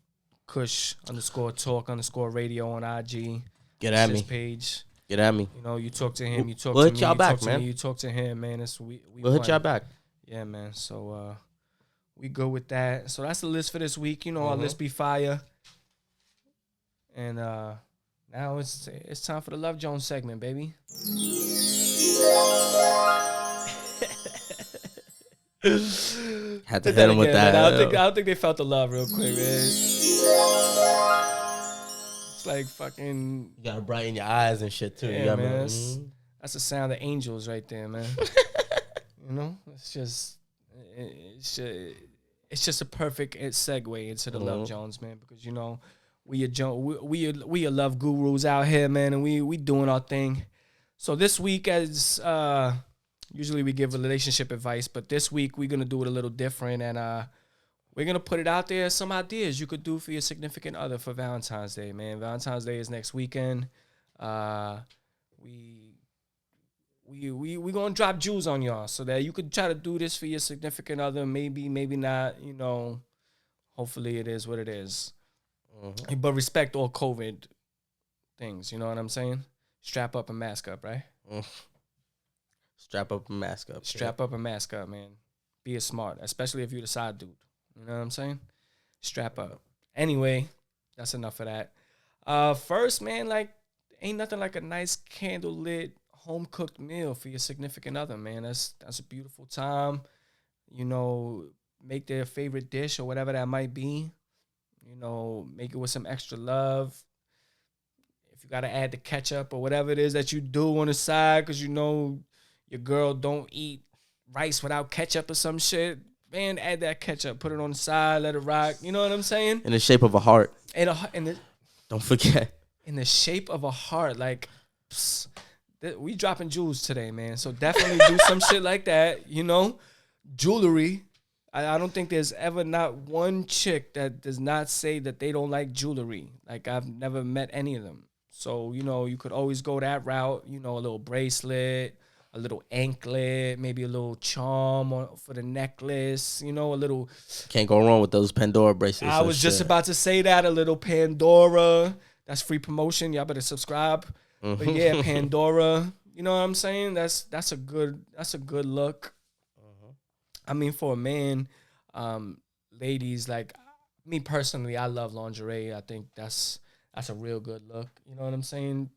Kush _talk _radio on IG. Get at me. Page. Get at me. You know, you talk to him, you talk we'll to hit me, y'all you back, talk to man. me, you talk to him, man. We'll hit y'all back. Yeah, man. So we good with that. So that's the list for this week. You know, our list be fire. And now it's time for the Love Jones segment, baby. Had to hit him with that. Man. I don't think they felt the love real quick, man. It's like fucking. You gotta brighten your eyes and shit too. Yeah, man. That's the sound of angels right there, man. You know, it's just a perfect segue into the Love Jones, man, because you know we are love gurus out here, man, and we doing our thing. So this week, as usually we give relationship advice, but this week we're gonna do it a little different, and we're gonna put it out there as some ideas you could do for your significant other for Valentine's Day, man. Valentine's Day is next weekend. We gonna drop jewels on y'all so that you could try to do this for your significant other. Maybe not. You know, hopefully it is what it is. But respect all COVID things. You know what I'm saying? Strap up and mask up, right? Strap up and mask up. Strap up and mask up, man. Be a smart, especially if you're the side dude. You know what I'm saying? Strap up. Anyway, that's enough of that. First, man, like, ain't nothing like a nice candle-lit, home-cooked meal for your significant other, man. That's a beautiful time. You know, make their favorite dish or whatever that might be. You know, make it with some extra love. If you got to add the ketchup or whatever it is that you do on the side because you know your girl don't eat rice without ketchup or some shit, man, add that ketchup. Put it on the side. Let it rock. You know what I'm saying? In the shape of a heart. Don't forget. In the shape of a heart. Like, we dropping jewels today, man. So definitely do some shit like that, you know? Jewelry. I don't think there's ever not one chick that does not say that they don't like jewelry. Like, I've never met any of them. So, you know, you could always go that route. You know, a little bracelet, a little anklet, maybe a little charm for the necklace, you know, a little... Can't go wrong with those Pandora bracelets. I was just about to say that, a little Pandora. That's free promotion. Y'all better subscribe. But yeah, Pandora. You know what I'm saying? That's a good look. I mean, for a man, ladies, like me personally, I love lingerie. I think that's a real good look. You know what I'm saying?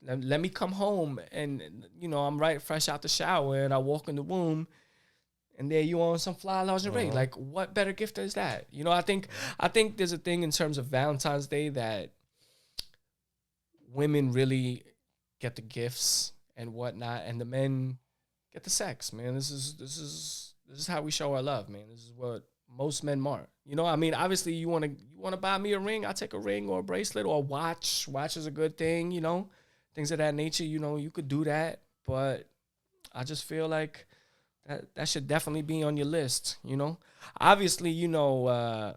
Let me come home and, you know, I'm right fresh out the shower and I walk in the room and there you on some fly lingerie. Like, what better gift is that? You know, I think there's a thing in terms of Valentine's Day that women really get the gifts and whatnot, and the men get the sex, man. This is how we show our love, man. This is what most men aren't. You know, I mean, obviously you want to buy me a ring, I'll take a ring or a bracelet or a watch. Watch is a good thing, you know, things of that nature. You know, you could do that, but I just feel like that should definitely be on your list, you know. Obviously, you know,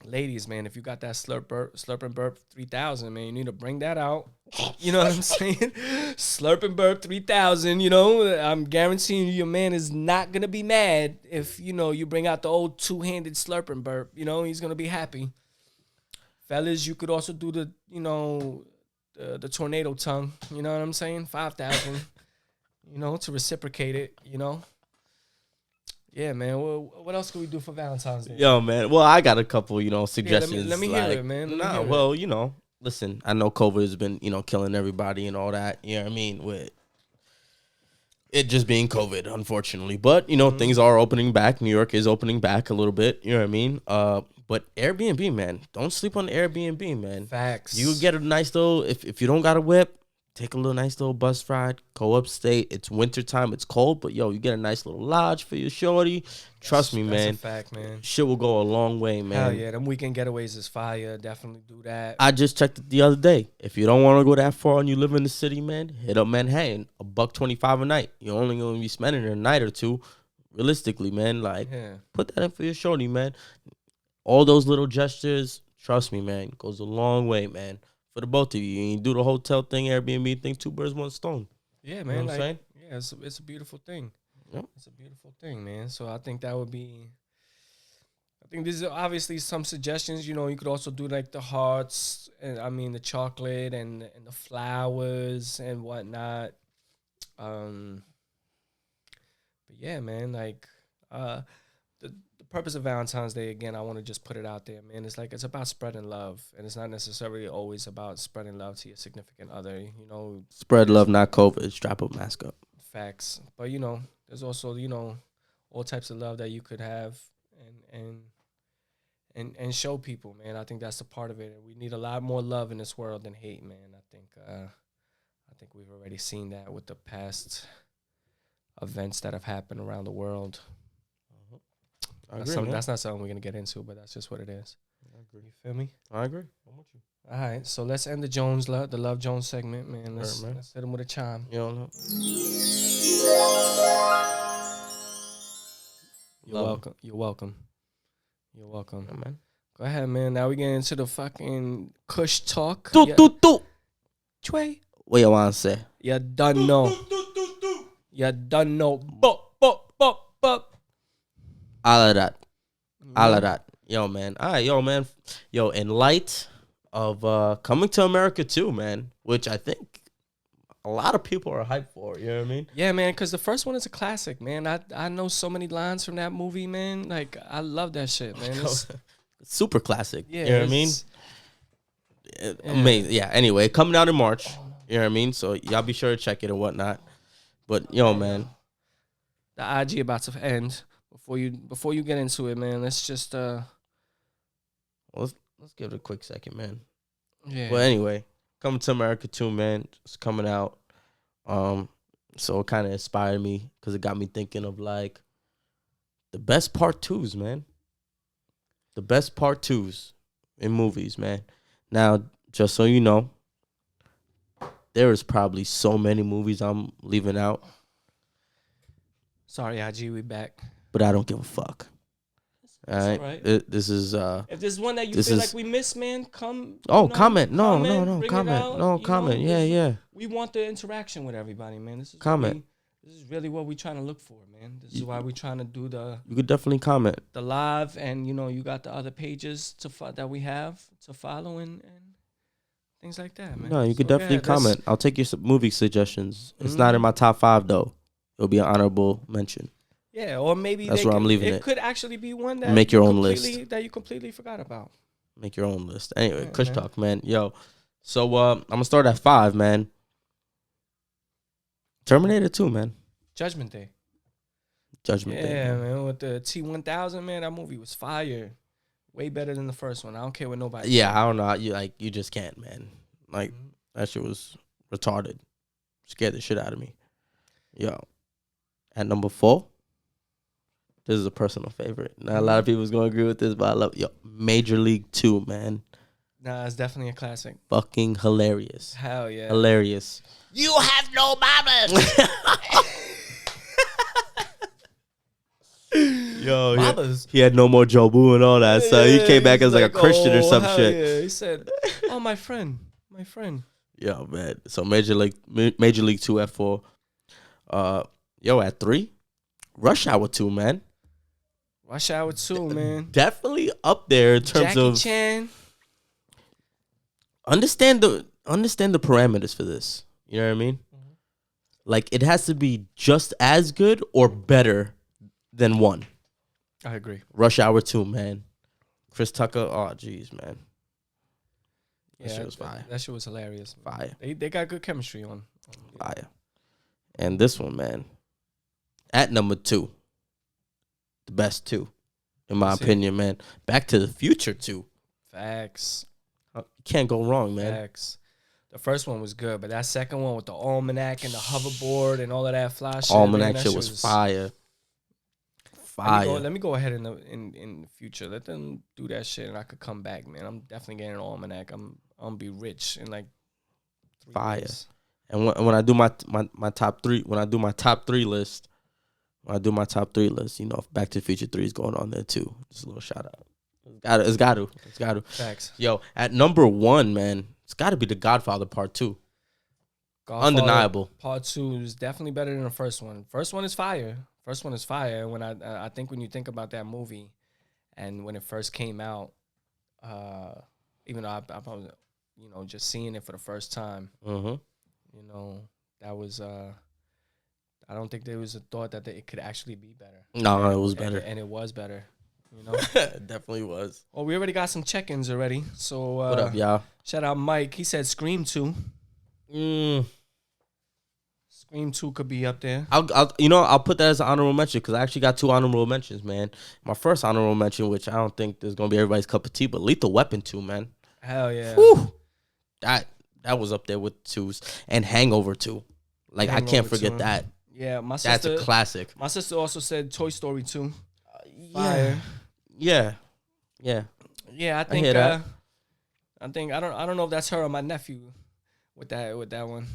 ladies, man, if you got that slurp and burp 3000, man, you need to bring that out. You know what I'm saying? Slurp and burp 3000, you know. I'm guaranteeing you your man is not going to be mad if, you know, you bring out the old two-handed slurp and burp. You know, he's going to be happy. Fellas, you could also do the, you know, the tornado tongue. You know what I'm saying? 5,000, you know, to reciprocate it, you know. Yeah, man. What else can we do for Valentine's Day? Yo, man. Well, I got a couple, you know, suggestions. Let me hear it, man. You know, listen, I know COVID has been, you know, killing everybody and all that. You know what I mean? With it just being COVID, unfortunately. But, you know, things are opening back. New York is opening back a little bit. You know what I mean? But Airbnb, man. Don't sleep on Airbnb, man. Facts. You get a nice little, if you don't got a whip, take a little nice little bus ride, go upstate. It's wintertime, it's cold, but yo, you get a nice little lodge for your shorty. Trust me, man. That's a fact, man. Shit will go a long way, man. Hell yeah, them weekend getaways is fire. Definitely do that. I just checked it the other day. If you don't want to go that far and you live in the city, man, hit up Manhattan. $125 a night. You're only gonna be spending a night or two. Realistically, man, like put that in for your shorty, man. All those little gestures, trust me, man, goes a long way, man. For the both of you. You do the hotel thing, Airbnb thing, 2 birds, 1 stone. Yeah, man. You know what I'm saying? Yeah, it's a beautiful thing. Yep. It's a beautiful thing, man. So I think that would be, I think these are obviously some suggestions. You know, you could also do like the hearts, and I mean the chocolate and the flowers and whatnot. But yeah, man, like the purpose of Valentine's Day, again, I want to just put it out there, man. It's like, it's about spreading love, and it's not necessarily always about spreading love to your significant other, you know. Spread love, not COVID. Strap up, mask up. Facts. But, you know, there's also, you know, all types of love that you could have and show people, man. I think that's a part of it. We need a lot more love in this world than hate, man. I think we've already seen that with the past events that have happened around the world. That's not something we're going to get into, but that's just what it is. I agree. You feel me? I agree. I'm with you. All right, so let's end the Love Jones segment, man. Let's hit him with a chime. You don't know. You're welcome. Yeah, man. Go ahead, man. Now we get into the fucking Kush Talk. Trey. What you want to say? You done know. You done know. Bop. All of that. Yo, man. All right, man. Yo, in light of coming to America too, man, which I think a lot of people are hyped for. You know what I mean? Yeah, man, because the first one is a classic, man. I know so many lines from that movie, man. Like, I love that shit, man. Super classic. Yeah, you know what I mean? Amazing. Yeah, anyway, coming out in March. You know what I mean? So y'all be sure to check it and whatnot. But, yo, man. The IG about to end. Before you get into it, man, let's just let's give it a quick second, man. Yeah. Well, anyway, coming to America too, man. It's coming out. So it kind of inspired me because it got me thinking of like the best part 2s, man. The best part 2s in movies, man. Now, just so you know, there is probably so many movies I'm leaving out. Sorry, IG, we back. But I don't give a fuck. All right. This is if there's one that you feel like we missed, man, come. Comment. No, Comment. Comment. Yeah. We want the interaction with everybody, man. This is comment. This is really what we're trying to look for, man. This is why we're trying to do You could definitely comment the live, and you got the other pages that we have to follow and things like that, man. No, you could definitely comment. I'll take your movie suggestions. It's not in my top 5 though. It'll be an honorable mention. Yeah, or maybe that's where I'm leaving it. It could actually be one that make your own list that you completely forgot about. Make your own list. Anyway, yeah, Kush Talk, man. Yo, so I'm gonna start at 5, man. Terminator 2, man. Judgment Day. Yeah, man. With the T-1000, man, that movie was fire. Way better than the first one. I don't care what nobody. Yeah, I don't know. You just can't, man. Like that shit was retarded. Scared the shit out of me. Yo, at number 4. This is a personal favorite. Not a lot of people's gonna agree with this, but I love Major League 2, man. Nah, it's definitely a classic. Fucking hilarious. Hell yeah. Hilarious. You have no mamas. Yo, Mamas. he had no more Jobu and all that, so he came back as like a Christian or some hell shit. Yeah. He said, "Oh, my friend." Yo, man. So Major League 2 at 4. At 3, Rush Hour 2, man. Rush Hour 2, man. Definitely up there in terms Jackie of Chan. understand the parameters for this. You know what I mean? Mm-hmm. Like, it has to be just as good or better than 1. I agree. Rush Hour 2, man. Chris Tucker. Oh, jeez, man. That shit was fire. That shit was hilarious. Fire. They got good chemistry on. Fire. And this one, man. At number 2. The best 2. In my opinion, man. Back to the Future 2. Facts. You can't go wrong, man. Facts. The first one was good, but that second one with the almanac and the hoverboard and all of that fly shit. Almanac man, shit was fire. Fire. Let me go ahead in the future. Let them do that shit, and I could come back, man. I'm definitely getting an almanac. I'm gonna be rich in like 3 Fire. years. And when I do my top 3, when I do my top 3 list, you know, Back to the Future 3 is going on there too. Just a little shout out. It's got to. Facts. Yo, at number 1, man, it's got to be The Godfather Part 2. Godfather Undeniable. Part 2 is definitely better than the first one. First one is fire. When I think when you think about that movie, and when it first came out, even though I was, you know, just seeing it for the first time, you know, that was I don't think there was a thought that it could actually be better. No, it was better, and it was better. You know, it definitely was. Well, we already got some check-ins already. So what up, y'all? Shout out Mike. He said Scream 2. Scream 2 could be up there. I'll put that as an honorable mention because I actually got 2 honorable mentions, man. My first honorable mention, which I don't think there's gonna be everybody's cup of tea, but Lethal Weapon 2, man. Hell yeah. Whew. That was up there with 2s. And Hangover 2. Like, I can't forget 2. that. Yeah, my sister. That's a classic. My sister also said Toy Story 2. Yeah. Yeah, I think hear that. I don't know if that's her or my nephew with that one.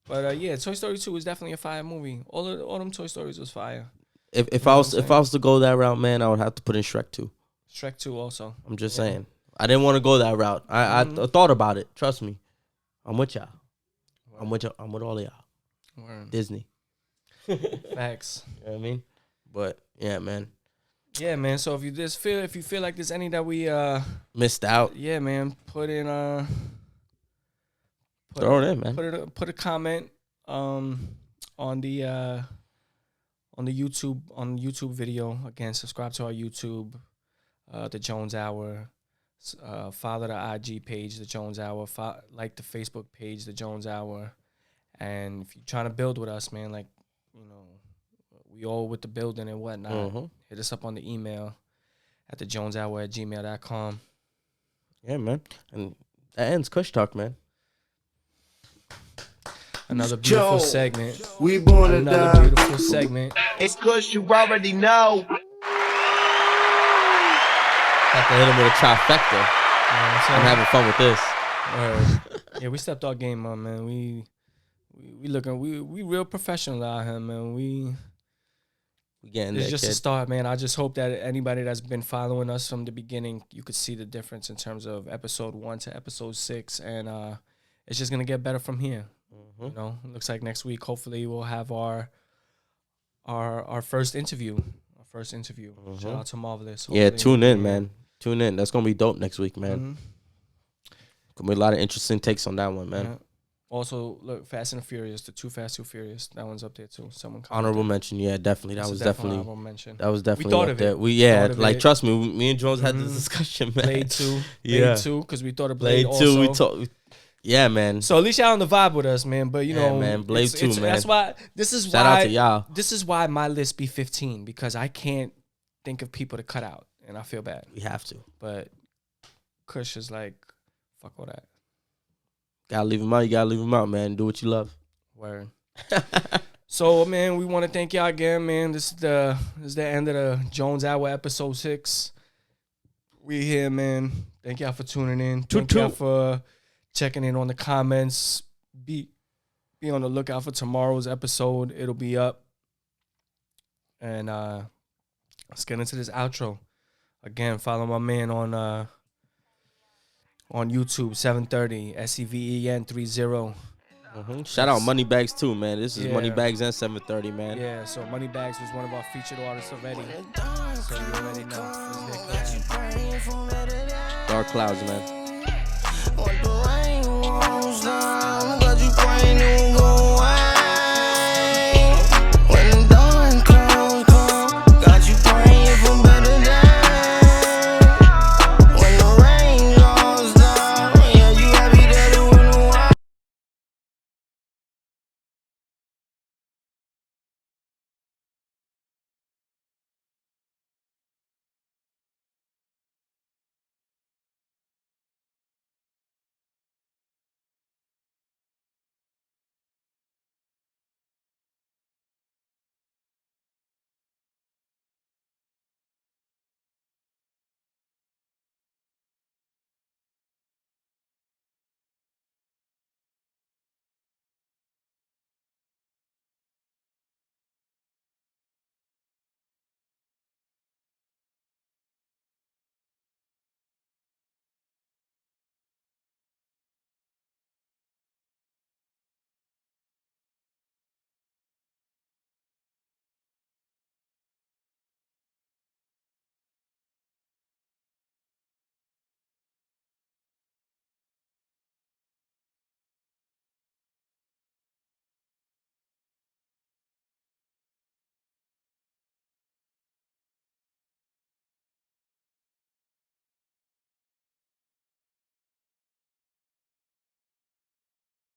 But yeah, Toy Story 2 was definitely a fire movie. All them Toy Stories was fire. If I was to go that route, man, I would have to put in Shrek 2. Shrek 2 also. I'm just saying. I didn't want to go that route. I thought about it. Trust me. I'm with y'all. I'm with all of y'all. Word. Disney. Facts. You know what I mean? But yeah, man. Yeah, man. So if you feel like there's any that we missed out. Yeah, man. Throw it in, man. Put a comment on the YouTube video. Again, subscribe to our YouTube, the Jones Hour. Follow the IG page, the Jones Hour. Like the Facebook page, the Jones Hour. And if you're trying to build with us, man, like, you know, we all with the building and whatnot. Hit us up on the email at thejoneshour@gmail.com. Yeah, man. And that ends Kush Talk, man. Another beautiful segment. We born to Another die. beautiful segment. It's Kush, you already know. Have to hit him with a trifecta. You know what I'm having fun with this. Yeah, we stepped our game up, man. We real professional out here, man. We getting it's there, just kid. a start, man. I just hope that anybody that's been following us from the beginning, you could see the difference in terms of episode 1 to episode 6, and it's just gonna get better from here. You know, it looks like next week, hopefully, we'll have our first interview. Shout out to Marvelous. Yeah, Hopefully, tune in, man. Tune in. That's gonna be dope next week, man. Gonna be a lot of interesting takes on that one, man. Yeah. Also, look, Fast and Furious, the Too Fast, Too Furious. That one's up there too. Someone honorable mention, yeah, definitely. That was definitely honorable mention. That was definitely We thought up of there. it. Like, trust me, me and Jones had this discussion, man. Blade 2, Yeah. 2, because we thought of Blade, Blade 2, also. we talked. Yeah, man. So at least y'all on the vibe with us, man. But you know, man, Blade 2, man. That's why Shout out to y'all. This is why my list be 15, because I can't think of people to cut out, and I feel bad. We have to. But Kush is like, fuck all that. Gotta leave him out. You gotta leave him out, man. Do what you love. Word. So, man, we want to thank y'all again, man. This is the end of the Jones Hour episode 6. We here, man. Thank y'all for tuning in. Thank y'all for checking in on the comments. Be on the lookout for tomorrow's episode. It'll be up. And let's get into this outro. Again, follow my man on YouTube, 730 SEVEN30. Shout out Moneybags too, man. This is Moneybags and 730, man. Yeah, so Moneybags was one of our featured artists already. So you already know. Dark Clouds, man. What the rain won't stop. I'm glad you praying